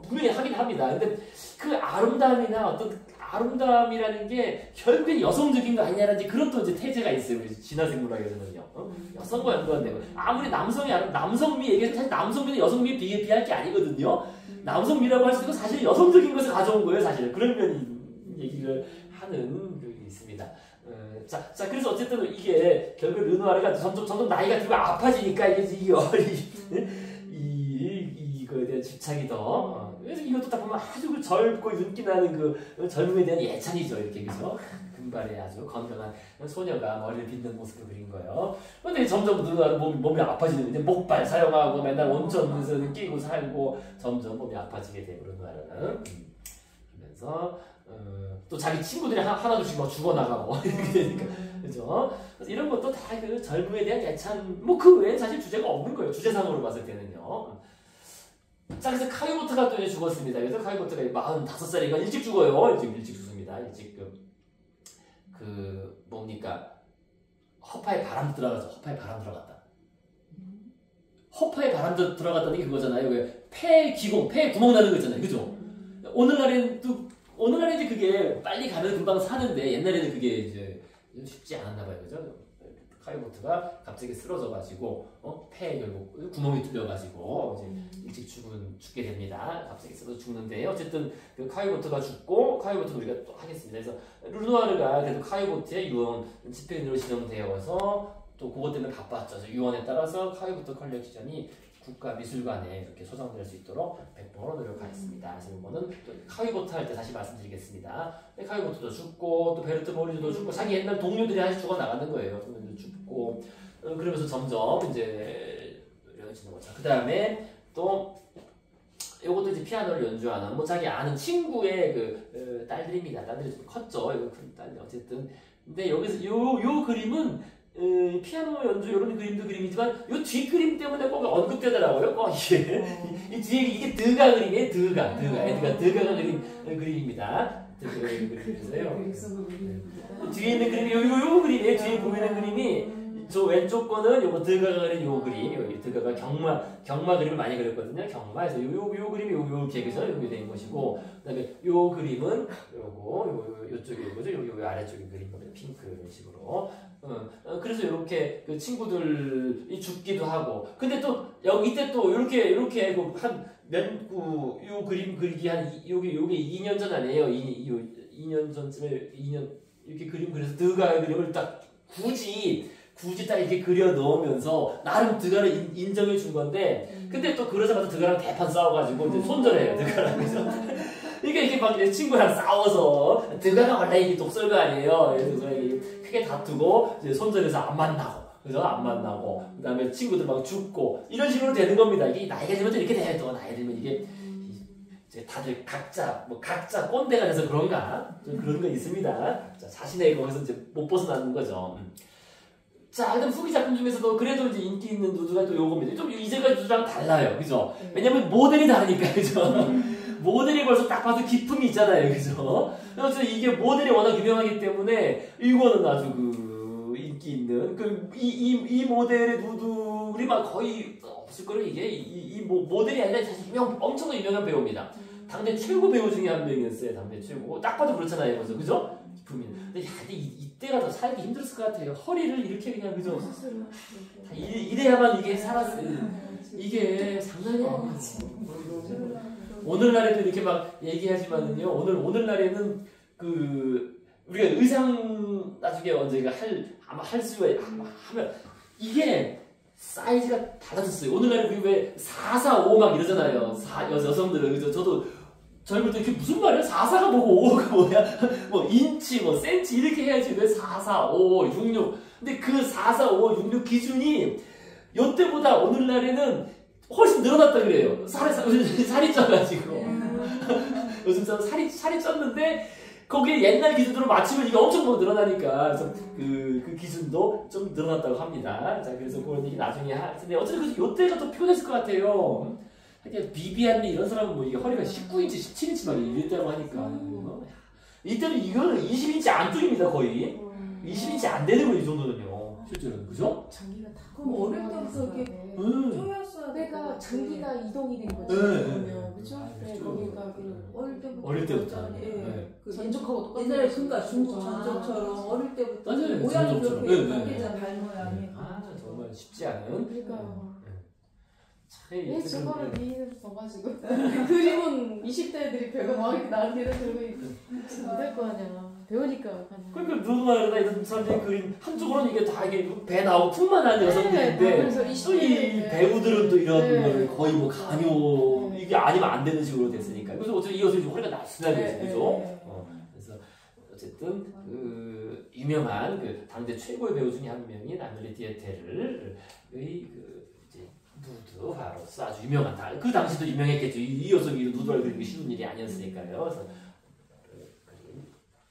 분명히 하긴 합니다. 근데 그 아름다움이라는 게 결국엔 여성적인 거 아니냐라는 그런 또 이제 태제가 있어요. 우리 진화생물학에서는요. 여성과 연관되고 아무리 남성미 얘기해서 사실 남성미는 여성미에 비할 게 아니거든요. 남성미라고 할 수 있고 사실 여성적인 것을 가져온 거예요. 사실 그런 면이 얘기를 하는 게 있습니다. 자, 그래서 어쨌든 이게 결국 르누아르가 점점 나이가 들고 아파지니까 이게 이거에 대한 집착이 더. 그래서 이것도 딱 보면 아주 그 젊고 윤기 나는 그 젊음에 대한 예찬이죠. 이렇게 그죠? 금발의 아주 건강한 소녀가 머리를 빗는 모습을 그린 거예요. 근데 점점 르누아르 몸이 아파지는 이제 목발 사용하고 맨날 온천에서 끼고 살고 점점 몸이 아파지게 되고 르누아르는 그러면서. 또 자기 친구들이 하나둘씩 막 죽어나가고 이렇게 되니까 그죠? 그래서 이런 것도 다 그 젊음에 대한 예찬 뭐 그 외에 사실 주제가 없는 거예요. 주제상으로 봤을 때는요. 자 그래서 카이보트가 또 이제 죽었습니다. 그래서 카이보트가 45살이니까 일찍 죽어요. 일찍 죽습니다. 일찍 그 뭡니까 허파에 바람 들어가죠. 허파에 바람 들어갔다. 허파에 바람 들어갔다는 게 그거잖아요. 왜 폐 기공, 폐에 구멍 나는 거 있잖아요. 그죠? 오늘날에는 그게 빨리 가면 금방 사는데 옛날에는 그게 이제 쉽지 않았나 봐요. 그죠? 카이보트가 갑자기 쓰러져가지고 폐에 결국 구멍이 뚫려가지고 이제 일찍 죽게 됩니다. 갑자기 쓰러져 죽는데 어쨌든 그 카이보트가 죽고 카이보트는 우리가 또 하겠습니다. 그래서 르누아르가 그래도 카이보트의 유언 집행으로 지정되어서 또 그것 때문에 바빴죠. 유언에 따라서 카이보트 컬렉션이 국가미술관에 이렇게 소장될 수 있도록 100% 노력하였습니다. 그래서 이거는 카이보트 할 때 다시 말씀드리겠습니다. 카이보트도 죽고 또 베르트 모리조도 죽고 자기 옛날 동료들이 다시 죽어 나가는 거예요. 동료들 죽고 그러면서 점점 이제 이어지는 거죠. 그 다음에 또 이것도 이제 피아노를 연주하는 뭐 자기 아는 친구의 그 딸들입니다. 딸들이 좀 컸죠. 이거 큰 딸들 어쨌든. 근데 여기서 요 그림은 피아노 연주 이런 그림도 그림이지만 이 뒷그림 때문에 꼭 언급되더라고요. 이 뒤에 이게 드가 그림이에요. 드가 그린 그림입니다. 그림이세요. 뒤에 있는 그림이 요 그림이에요. 뒤에 보이는 그림이 저 왼쪽 거는 요거 드가가 그린 요 그림. 여기 드가가 경마 그림을 많이 그렸거든요. 경마에서 요 그림이 요렇게 그죠? 요게 된 것이고 그다음에 요 그림은 요쪽에 뭐죠? 요 아래쪽에 그린 겁니다. 핑크 이런 식으로. 그래서 이렇게 그 친구들이 죽기도 하고 근데 또 이때 또 이렇게 요 그림 그리기 한 요게 2년 전 아니에요. 2년 전쯤에 이렇게 그림 그래서 드가의 그림을 딱 굳이 딱 이렇게 그려 넣으면서 나름 드가를 인정해 준 건데 근데 또 그러자마자 드가랑 대판 싸워가지고 이제 손절해요. 드가랑 그래서 이게 막 친구랑 싸워서 드가가 원래 이게 독설가 아니에요. 그래서 크게 다투고 이제 손절해서 안 만나고 그죠? 안 만나고 그다음에 친구들 막 죽고 이런 식으로 되는 겁니다. 이게 나이가 들면 이렇게 돼. 또 나이 들면 이게 이제 다들 각자 꼰대가 돼서 그런가 좀 그런 거 있습니다. 자, 자신의 거기서 이제 못 벗어나는 거죠. 자, 그다음 후기 작품 중에서도 그래도 이제 인기 있는 누드가 또 요겁니다. 좀 이제가 누드랑 달라요, 그죠? 왜냐면 모델이 다르니까, 그죠? 모델이 벌써 딱 봐도 기품이 있잖아요, 그죠? 그래서 이게 모델이 워낙 유명하기 때문에 이거는 아주 그 인기 있는 이 모델의 누드이 막 거의 없을 거예요. 이게 모델이 아니라 사실 엄청나게 유명한 배우입니다. 당대 최고 배우 중에 한 명이었어요. 당대 최고. 딱 봐도 그렇잖아요, 벌써, 그죠? 근데 이때가 더 살기 힘들었을 것 같아요. 허리를 이렇게 그냥 그죠? 이래야만 이게 살았어요. 이게 장난이 아니에요. 오늘날에도 이렇게 막 얘기하지만은요. 오늘날에는 우리가 의상 나중에 언젠가 아마 할 수가 하면 이게 사이즈가 달라졌어요. 오늘날에 왜 445 막 이러잖아요. 여성들은 그죠? 저도 젊을 때 이게 무슨 말이야? 44가 뭐고 5가 뭐야? 뭐 인치, 뭐 센치 이렇게 해야지 왜 445, 66? 근데 그 445, 66 기준이 요때보다 오늘날에는 훨씬 늘어났다 그래요. 살이 쪄가지고 요즘 살이 쪘는데 거기에 옛날 기준으로 맞추면 이게 엄청 늘어나니까 그래서 그 기준도 좀 늘어났다고 합니다. 자 그래서 그런 얘기 나중에 근데 어쨌든 요때가 더 표현했을 것 같아요. 비비안리 이런 사람은 뭐 이게 허리가 19인치, 17인치 막 이랬다고 하니까 이때는 이거는 20인치 안쪽입니다 거의 20인치 안 되는 거예요 이 정도는요 실제로는 그죠? 장기가 다 그럼 어릴 때부터 이렇게 쪼였어야 내가 장기가 이동이 된 거지 그러면 그죠? 네 거기가 어릴 때부터 전적하고 똑같은 옛날에 그러니까 중국 전적처럼 어릴 때부터 맞아요. 모양이 전적처럼. 그렇게 바뀌잖아 발 모양이 정말 쉽지 않은 그러니까 왜 저거를 미인에서 써가지고 그림은 20대 애들이 배가 막 이렇게 나한테 들고 못할 거 아니야. 배우니까 가능. 그러니까 르누아르나 이런 사람들의 그림 한쪽으로는 이게 다 이게 배 나오고 풍만한 여성들인데 또 이 배우들은 또 이런 거를 거의 뭐 강요 이게 아니면 안 되는 식으로 됐으니까 그래서 어쨌든 이 여성이 허리가 날씬하게 됐어, 그죠? 그래서 어쨌든 그 유명한 그 당대 최고의 배우 중에 한 명인 아멜리 디에테르의 그 이제 누드화로서 아주 유명한 그 당시도 유명했겠죠. 이 여성이 누드화를 그리기 쉬운 일이 아니었으니까요. 그래서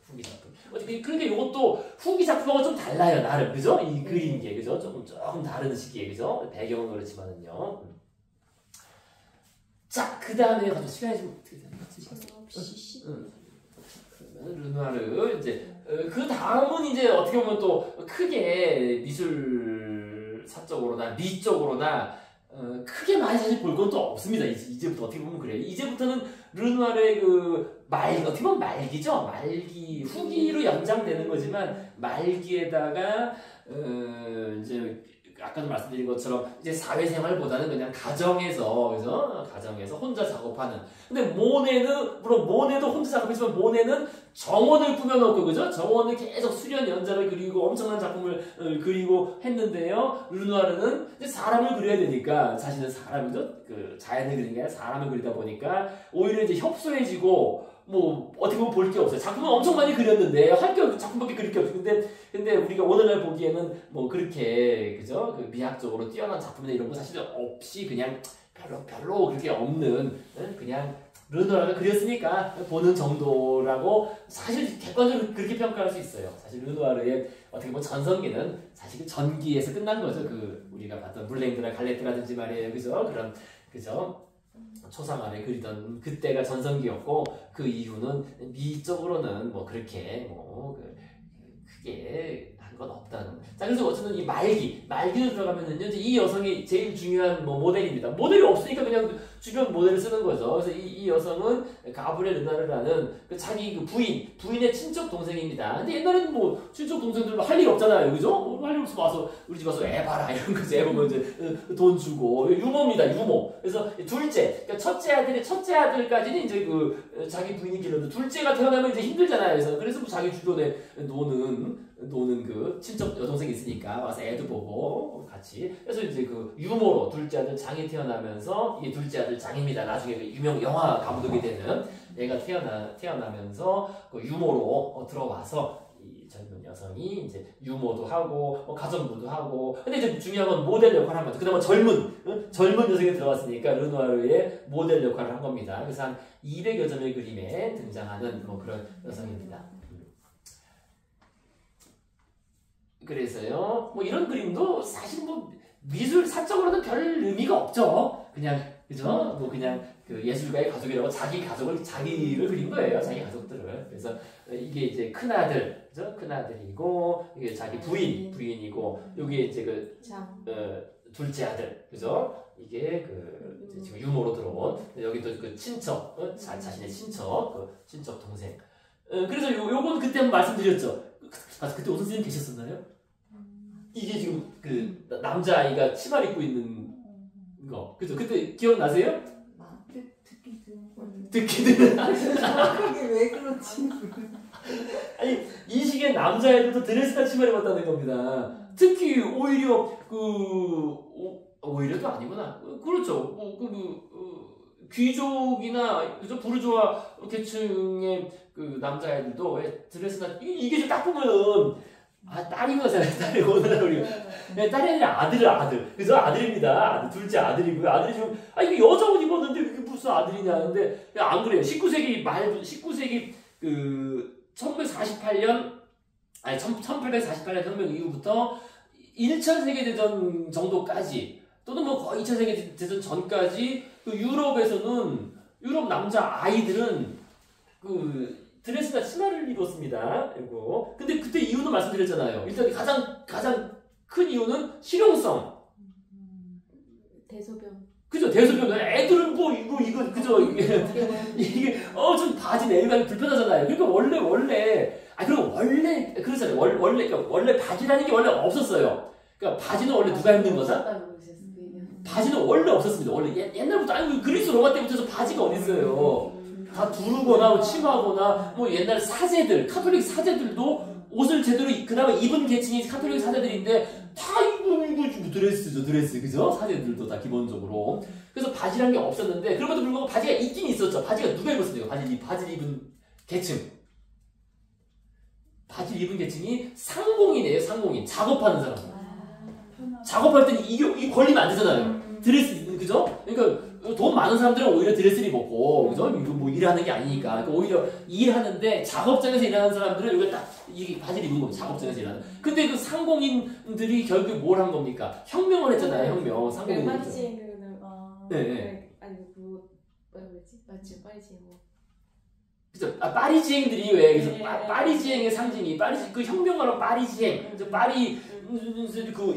후기 작품. 그러니까 이것도 후기 작품하고 좀 달라요, 나름. 그죠? 이 그린 게, 그죠? 조금 다른 시기에, 그죠? 배경은 그렇지만은요. 자, 그 다음에 가서 시간이 좀 어떻게 되나? 그러면 르누아르, 이제, 그 다음은 이제 어떻게 보면 또 크게 미술사적으로나 미적으로나 크게 많이 사실 볼 건 또 없습니다. 이제부터 어떻게 보면 그래요. 이제부터는 르누아르의 어떻게 보면 말기죠. 말기, 후기로 연장되는 거지만 말기에다가 이제 아까도 말씀드린 것처럼 이제 사회생활보다는 그냥 가정에서 그래서 가정에서 혼자 작업하는. 근데 모네는 물론 모네도 혼자 작업했지만 모네는 정원을 꾸며놓고 그죠? 정원을 계속 수련 연자를 그리고 엄청난 작품을 그리고 했는데요. 르누아르는 이제 사람을 그려야 되니까 자신은 사람이죠. 그 자연을 그리는 게 아니라 사람을 그리다 보니까 오히려 이제 협소해지고 뭐 어떻게 보면 볼 게 없어요. 작품은 엄청 많이 그렸는데 할 게 작품밖에 그릴 게 없어요. 근데 우리가 오늘날 보기에는 뭐 그렇게 그죠? 그 미학적으로 뛰어난 작품이나 이런 거 사실 없이 그냥 별로 그렇게 없는 그냥 르누아르가 그렸으니까 보는 정도라고 사실 객관적으로 그렇게 평가할 수 있어요. 사실 르누아르의 어떻게 보면 전성기는 사실 전기에서 끝난 거죠. 그 우리가 봤던 물랭드나 갈레트라든지 말이에요. 그죠? 그런 그죠? 초상 아래 그리던 그때가 전성기였고 그 이후는 미적으로는 뭐 그렇게 크게 한 건 없다는. 자 그래서 어쨌든 이 말기로 들어가면은요 이 여성이 제일 중요한 모델입니다. 모델이 없으니까 그냥 주변 모델을 쓰는 거죠. 그래서 이 여성은 가브리엘 르누아르라는 자기 부인의 친척 동생입니다. 근데 옛날에는 뭐 친척 동생들도 할 일 없잖아요, 그죠? 할 일 없으면 와서 우리 집 와서 애 봐라 이런 거죠. 애 보면 이제 돈 주고 유모입니다, 유모. 그래서 둘째, 그러니까 첫째 아들까지는 이제 자기 부인이 길렀는데 둘째가 태어나면 이제 힘들잖아요. 그래서 뭐 자기 주변에 노는 그 친척 여동생이 있으니까 와서 애도 보고 같이. 그래서 이제 그 유모로 둘째 아들 장이 태어나면서 이게 둘째 아들 장입니다. 나중에 그 유명 영화 감독이 되는 얘가 태어나면서 그 유모로 들어와서 이 젊은 여성이 이제 유모도 하고 가정부도 하고. 근데 이제 중요한 건 모델 역할을 한 거죠. 그나마 젊은 여성이 들어왔으니까 르누아르의 모델 역할을 한 겁니다. 그래서 한 200여 점의 그림에 등장하는 그런 여성입니다. 그래서요, 뭐 이런 그림도 사실 뭐 미술 사적으로는 별 의미가 없죠. 그냥 그죠? 뭐 그냥 그 예술가의 가족이라고 자기를 그린 거예요. 자기 가족들을. 그래서 이게 이제 큰 아들, 그죠? 큰 아들이고 이게 자기 부인이고 여기에 이제 둘째 아들, 그죠? 이게 이제 지금 유모로 들어온 여기도 그 친척, 자신의 친척 동생. 그래서 요건 그때 한번 말씀드렸죠. 그때 오선 선생님 계셨었나요? 이게 지금 그 남자아이가 치마를 입고 있는 거. 그죠? 그때 기억나세요? 듣기 드는 그게 왜 그렇지? 아니 이 시기에 남자애들도 드레스나 치마를 입었다는 겁니다. 특히 오히려 오히려도 아니구나. 그렇죠. 귀족이나 그죠? 부르주아 계층의 그 남자애들도 왜 드레스나 이게 딱 보면은 딸인 거잖아요. 딸이 오늘 우리 딸이 아니라 아들. 그래서 아들입니다. 둘째 아들이고요. 아들이 지금 이게 여자 옷 입었는데 이게 무슨 아들이냐 하는데 안 그래요. 19세기 1848년 혁명 이후부터 1차 세계대전 정도까지 또는 뭐 거의 2차 세계대전 전까지 그 유럽 남자 아이들은 드레스나 치마를 입었습니다. 이거. 근데 그때 이유는 말씀드렸잖아요. 일단 가장 큰 이유는 실용성. 대소변. 그죠? 대소변. 애들은 뭐 이거 그죠? 이게 좀 바지 내리기 불편하잖아요. 그러니까 원래 그렇잖아요. 원래 바지라는 게 원래 없었어요. 그러니까 바지는 원래 누가 입는 거다? 바지는 원래 없었습니다. 원래 옛날부터 아니 그리스 로마 때부터 바지가 어디 있어요? 다 두르거나 뭐 치마거나 뭐 옛날 사제들 카톨릭 사제들도 옷을 제대로 그나마 입은 계층이 카톨릭 사제들인데 다 이거 드레스죠 드레스 그죠? 사제들도 다 기본적으로 그래서 바지란 게 없었는데 그럼에도 불구하고 바지가 있긴 있었죠. 바지가 누가 입었어요? 바지를 입은 계층 바지를 입은 계층이 상공인이에요. 상공인 작업하는 사람. 작업할 때는 이게 걸리면 안 되잖아요. 드레스 그죠? 그러니까 돈 많은 사람들은 오히려 드레스를 입었고 그죠? 이거 뭐 일하는 게 아니니까 그러니까 오히려 일하는데 작업장에서 일하는 사람들은 이거 딱 이 바지를 입은 겁니다. 작업장에서 일하는. 근데 그 상공인들이 결국에 뭘 한 겁니까? 혁명을 했잖아요. 혁명. 상공인들. 파리지앵은 네. 아니 그 뭐였지? 맞지 파리지앵 뭐. 그죠? 파리지앵들이 왜 그래서 네. 파리지앵의 상징이 그 혁명하는 파리지앵. 파리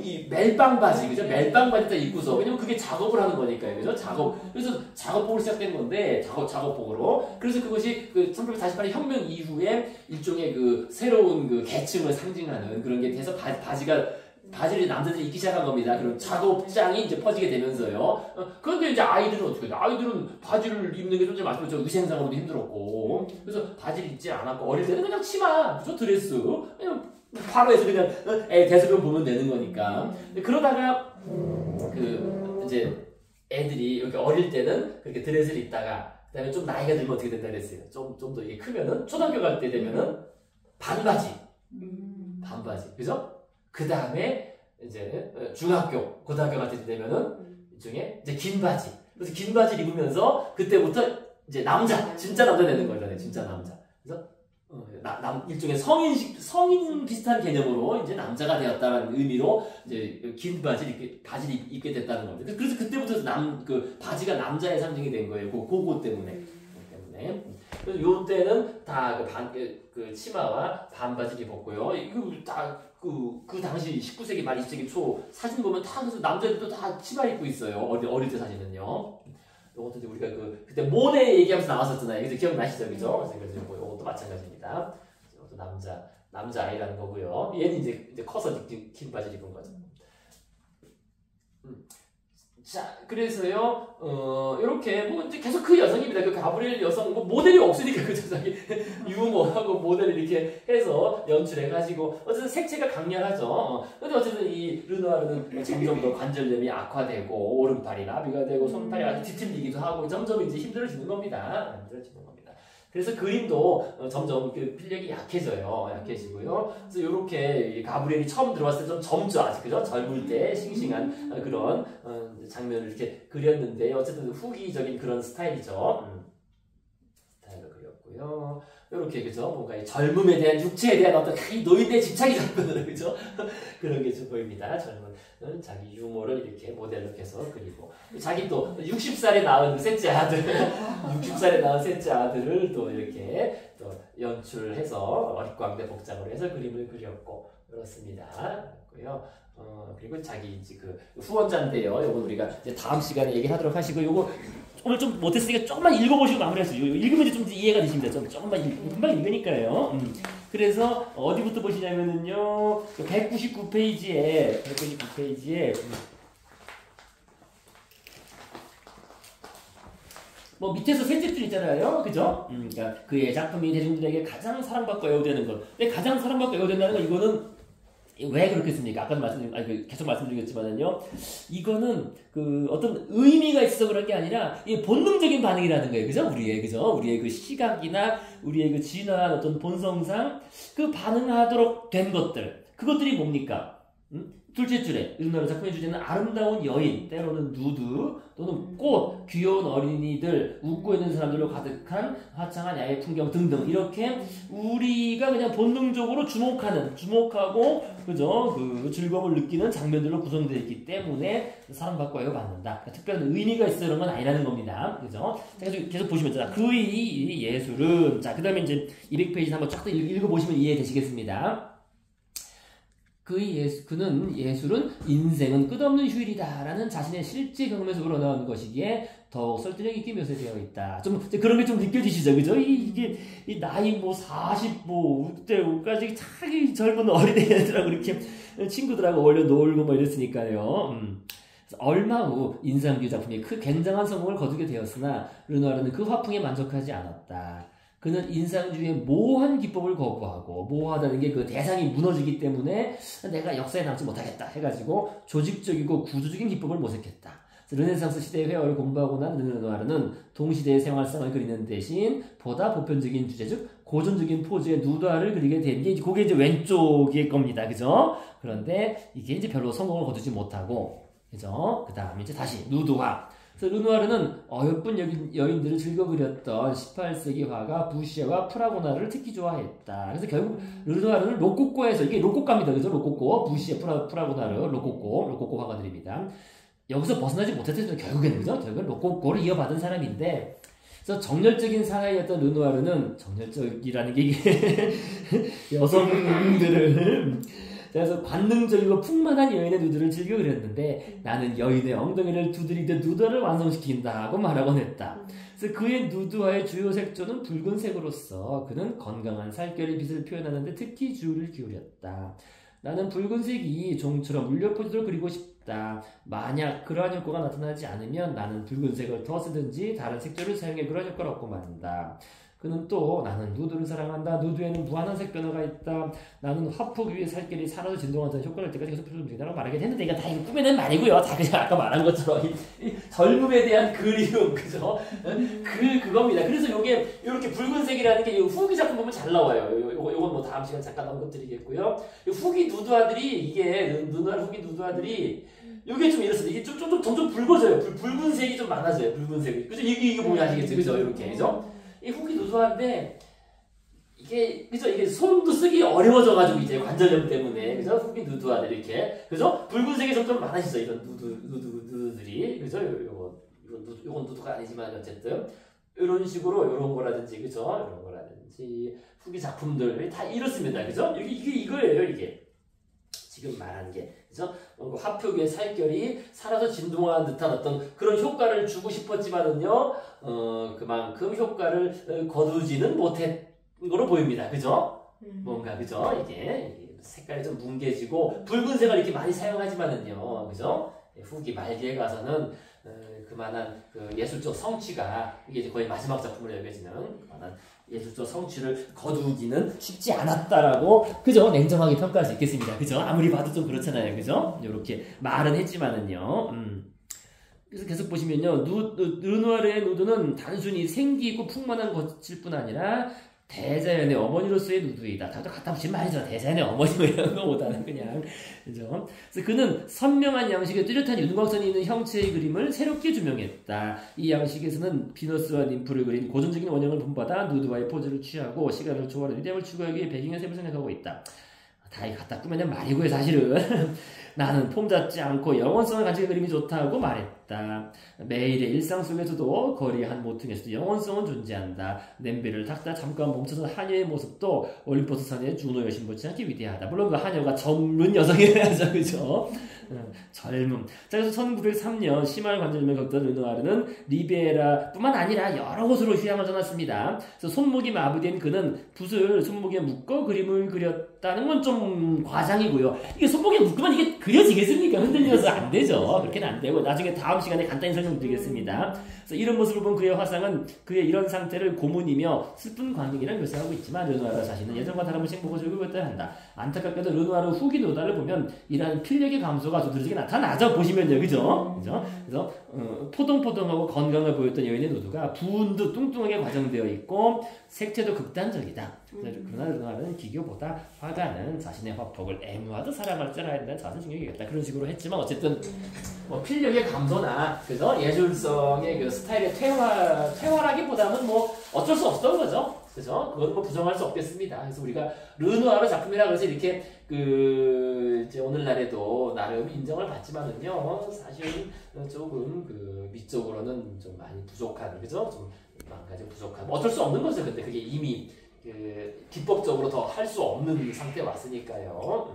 이 멜빵 바지 그죠? 멜빵 바지 딱 입고서 왜냐면 그게 작업을 하는 거니까요. 그죠? 작업. 그래서 작업복으로 시작된 건데 작업복으로. 그래서 그것이 그 1848년 혁명 이후에 일종의 그 새로운 그 계층을 상징하는 그런 게 돼서 바지를 남자들이 입기 시작한 겁니다. 그럼 작업장이 이제 퍼지게 되면서요. 그런데 이제 아이들은 어떻게 해요? 아이들은 바지를 입는 게 좀 전에 말씀드렸죠. 위생상으로도 힘들었고. 그래서 바지를 입지 않았고 어릴 때는 그냥 치마, 그죠? 드레스. 그냥 바로에서 그냥 대소변 보면 되는 거니까. 그러다가 그 이제 애들이 이렇게 어릴 때는 그렇게 드레스를 입다가 그다음에 좀 나이가 들면 어떻게 된다 그랬어요. 좀 더 이게 크면은 초등학교 갈 때 되면은 반바지. 그죠? 그 다음에 이제 중학교, 고등학교 갈 때 되면은 일종의 이제 긴 바지. 그래서 긴 바지를 입으면서 그때부터 이제 남자, 진짜 남자 되는 거잖아요. 진짜 남자. 그래서 일종의 성인 비슷한 개념으로 이제 남자가 되었다는 의미로 이제 긴 바지를 입게 됐다는 겁니다. 그래서 그때부터 그 바지가 남자의 상징이 된 거예요. 그거 때문에. 그래서 요 때는 다 그 치마와 반바지를 입었고요. 이거 다 그 당시 19세기 말 20세기 초 사진 보면 다 그래서 남자들도 다 치마 입고 있어요. 어릴 때 사진은요. 요것도 이제 우리가 그때 모네 얘기하면서 나왔었잖아요. 그래서 기억나시죠, 그죠? 그래서 이것도 마찬가지입니다. 이것도 남자 아이라는 거고요. 얘는 이제 커서 긴 바지를 입은 거죠. 자, 그래서요, 이렇게, 뭐, 이제 계속 그 여성입니다. 그 가브리엘 여성, 뭐, 모델이 없으니까, 그죠? 자기 유머하고 모델을 이렇게 해서 연출해가지고, 어쨌든 색채가 강렬하죠. 근데 어쨌든 이 르누아르는 점점 더 관절염이 악화되고, 오른팔이 나비가 되고, 손팔이 아주 뒤틀리기도 하고, 점점 이제 힘들어지는 겁니다. 그래서 그림도 점점 그 필력이 약해지고요. 그래서 이렇게 가브리엘이 처음 들어왔을 때 좀 젊죠, 아직 그죠? 젊을 때 싱싱한 그런 장면을 이렇게 그렸는데 어쨌든 후기적인 그런 스타일이죠. 스타일로 그렸고요. 이렇게 그죠? 뭔가 이 젊음에 대한 육체에 대한 어떤 노인의 집착이 있거든요, 그죠? 그런 게 좀 보입니다. 젊은 자기 유머를 이렇게 모델로 계속 그리고 자기 또 60살에 낳은 셋째 아들, 60살에 낳은 셋째 아들을 또 이렇게 또 연출해서 어릿광대 복장으로 해서 그림을 그렸고 그렇습니다. 그렇고요. 그리고 자기 이제 그 후원자인데요. 요건 우리가 이제 다음 시간에 얘기하도록 하시고 요거 오늘 좀 못했으니까 조금만 읽어보시고 마무리하세요. 읽으면 이제 좀 이해가 되십니다. 조금만 금방 읽으니까요. 그래서 어디부터 보시냐면은요. 199페이지에 뭐 밑에서 셋째 줄 있잖아요. 그죠? 그러니까 그의 작품이 대중들에게 가장 사랑받고 애호되는 것. 근데 가장 사랑받고 애호된다는 건 이거는 왜 그렇겠습니까? 아까도 계속 말씀드리겠지만은요. 이거는 그 어떤 의미가 있어서 그런 게 아니라 이 본능적인 반응이라는 거예요. 그죠? 우리의 그 시각이나 우리의 그 진화한 어떤 본성상 그 반응하도록 된 것들. 그것들이 뭡니까? 둘째 줄에 르누아르 작품의 주제는 아름다운 여인, 때로는 누드 또는 꽃, 귀여운 어린이들, 웃고 있는 사람들로 가득한 화창한 야외 풍경 등등 이렇게 우리가 그냥 본능적으로 주목하고 그죠? 그 즐거움을 느끼는 장면들로 구성되어 있기 때문에 사랑받고 애호받는다. 그러니까 특별한 의미가 있어 이런 건 아니라는 겁니다. 그죠? 계속 보시면 자, 그의 예술은 자, 그다음에 이제 200페이지 한번 쫙 읽어보시면 이해되시겠습니다. 그는 예술은 인생은 끝없는 휴일이다라는 자신의 실제 경험에서 우러나오는 것이기에 더욱 설득력 있게 묘사되어 있다. 좀 그런 게 좀 느껴지시죠, 그죠? 이게 나이 뭐 40, 뭐 6대5까지 자기 젊은 어린애들하고 이렇게 친구들하고 어울려 놀고 뭐 이랬으니까요. 얼마 후 인상규 작품이 굉장한 성공을 거두게 되었으나 르누아르는 그 화풍에 만족하지 않았다. 그는 인상주의의 모호한 기법을 거부하고, 모호하다는 게 그 대상이 무너지기 때문에 내가 역사에 남지 못하겠다 해가지고 조직적이고 구조적인 기법을 모색했다. 르네상스 시대의 회화를 공부하고 난 르누아르는 동시대의 생활상을 그리는 대신 보다 보편적인 주제, 즉 고전적인 포즈의 누드화를 그리게 된 게 그게 이제 왼쪽일 겁니다. 그죠? 그런데 이게 이제 별로 성공을 거두지 못하고, 그죠? 그 다음에 이제 다시 누드화. 그래서 르누아르는 어여쁜 여인들을 즐겨 그렸던 18세기 화가 부시에와 프라고나를 특히 좋아했다. 그래서 결국 르누아르는 로코코에서, 이게 로코카입니다. 그죠? 로코코, 부시에, 프라고나르, 로코코 화가들입니다. 여기서 벗어나지 못했을 때 결국에는, 그죠? 결국엔 로코코를 이어받은 사람인데, 그래서 정열적인 사나이였던 르누아르는, 정열적이라는 게 이게 여성들을, 그래서 관능적이고 풍만한 여인의 누드를 즐겨 그렸는데 나는 여인의 엉덩이를 두드리듯 누드화를 완성시킨다고 말하곤 했다. 그래서 그의 누드화의 주요 색조는 붉은색으로서 그는 건강한 살결의 빛을 표현하는데 특히 주의를 기울였다. 나는 붉은색이 종처럼 울려 포즈를 그리고 싶다. 만약 그러한 효과가 나타나지 않으면 나는 붉은색을 더 쓰든지 다른 색조를 사용해 그러한 효과를 얻고 만다. 그는 또 나는 누드를 사랑한다. 누드에는 무한한 색 변화가 있다. 나는 화폭 위에 살결이 살아서 진동한다는 효과를 때까지 계속 표현 중이다라고 말하게 했는데 이거 다 이거 꾸며낸 말이고요. 다 그냥 아까 말한 것처럼 이 젊음에 대한 그리움, 그죠? 그겁니다. 그래서 요게 이렇게 붉은색이라는 게 후기 작품 보면 잘 나와요. 요건 뭐 다음 시간 잠깐 언급드리겠고요. 후기 누드화들이 이게 르누아르 후기 누드화들이 이게 좀 이렇습니다. 이게 좀 점점 붉어져요. 붉은색이 좀 많아져요. 붉은색이. 그죠? 이거 보면 아시겠죠? 그죠? 이렇게. 그죠? 이 후기 누드화인데 이게 손도 쓰기 어려워져가지고 이제 관절염 때문에, 그죠? 후기 누드화들 이렇게, 그죠? 붉은색이 점점 많아지죠. 이런 누드들이, 그죠? 요건 누드가 아니지만 어쨌든 이런 식으로 이런 거라든지, 그죠? 이런 거라든지 후기 작품들 다 이렇습니다. 그죠? 이거예요. 이게 지금 말한 게, 그죠? 화표의 살결이 살아서 진동하는 듯한 어떤 그런 효과를 주고 싶었지만은요, 그만큼 효과를 거두지는 못한 거로 보입니다. 그죠? 뭔가, 그죠? 이게 색깔이 좀 뭉개지고, 붉은색을 이렇게 많이 사용하지만은요, 그죠? 후기 말기에 가서는, 그만한 그 예술적 성취가, 이게 이제 거의 마지막 작품으로 여겨지는 그만한 예술적 성취를 거두기는 쉽지 않았다라고, 그죠? 냉정하게 평가할 수 있겠습니다. 그죠? 아무리 봐도 좀 그렇잖아요. 그죠? 이렇게 말은 했지만은요. 그래서 계속 보시면요. 르누아르의 누드는 단순히 생기고 풍만한 것일 뿐 아니라 대자연의 어머니로서의 누드이다. 다들 갖다 붙이면 말이죠. 대자연의 어머니 이런 거보다는 그냥, 그죠? 그래서 그는 선명한 양식에 뚜렷한 윤곽선이 있는 형체의 그림을 새롭게 조명했다. 이 양식에서는 비너스와 님프를 그린 고전적인 원형을 본받아 누드와의 포즈를 취하고 시간을 초월한 위대함을 추구하기 위해 배경의 셈을 생각하고 있다. 다 갖다 꾸며낸 말이고요, 사실은. 나는 폼 잡지 않고 영원성을 가지는 그림이 좋다고 말했다. 매일의 일상 속에서도 거리 한 모퉁이에서도 영원성은 존재한다. 냄비를 닦다 잠깐 멈춰선 하녀의 모습도 올림포스 산의 주노 여신 못지않게 위대하다. 물론 그 하녀가 젊은 여성이라서, 그죠? 젊음. 자, 그래서 1903년 심할 관절염을 겪던 르누아르는 리베라뿐만 아니라 여러 곳으로 휴양을 떠났습니다. 그래서 손목이 마비된 그는 붓을 손목에 묶어 그림을 그렸다는 건 좀 과장이고요. 이게 손목에 묶으면 이게 그려지겠습니까? 흔들려서 안 되죠. 그렇게는 안 되고, 나중에 다음 시간에 간단히 설명드리겠습니다. 그래서 이런 모습을 본 그의 화상은 그의 이런 상태를 고문이며 슬픈 광경이라 묘사하고 있지만 르누아르 자신은 예전과 다름없이 행복을 즐기고 있다야 한다. 안타깝게도 르누아르 후기 노다를 보면 이러한 필력의 감소가 두드러지게 나타나죠. 보시면요. 그죠? 그죠? 그래서 포동포동하고 건강을 보였던 여인의 누드가 부은 듯 뚱뚱하게 과정되어 있고 색채도 극단적이다. 그러나 르누아르는 기교보다 화가는 자신의 화폭을 애무하듯 사랑할 줄 알아야 된다는 자신 중요하겠다. 그런 식으로 했지만 어쨌든 뭐 필력의 감소나, 그죠? 예술성의 그 스타일의 퇴화라기보다는 뭐 어쩔 수 없었던 거죠. 그죠? 그건 뭐 부정할 수 없겠습니다. 그래서 우리가 르누아르 작품이라 그래서 이렇게 이제 오늘날에도 나름 인정을 받지만은요, 사실 조금 미적으로는 좀 많이 부족한, 그죠? 좀 한 가지 부족한, 어쩔 수 없는 거죠. 근데 그게 이미 기법적으로 더 할 수 없는 상태에 왔으니까요.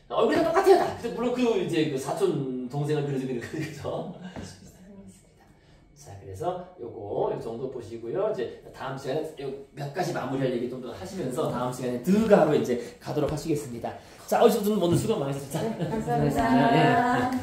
얼굴이 다 똑같아요, 다. 물론 그 사촌 동생을 그려주는 거죠. 자, 그래서 요거 이 정도 보시고요. 이제 다음 시간에 몇 가지 마무리할 얘기 좀 더 하시면서 다음 시간에 드가로 이제 가도록 하시겠습니다. 자, 어쨌든 오늘 수고 많으셨습니다. 네, 감사합니다. 네.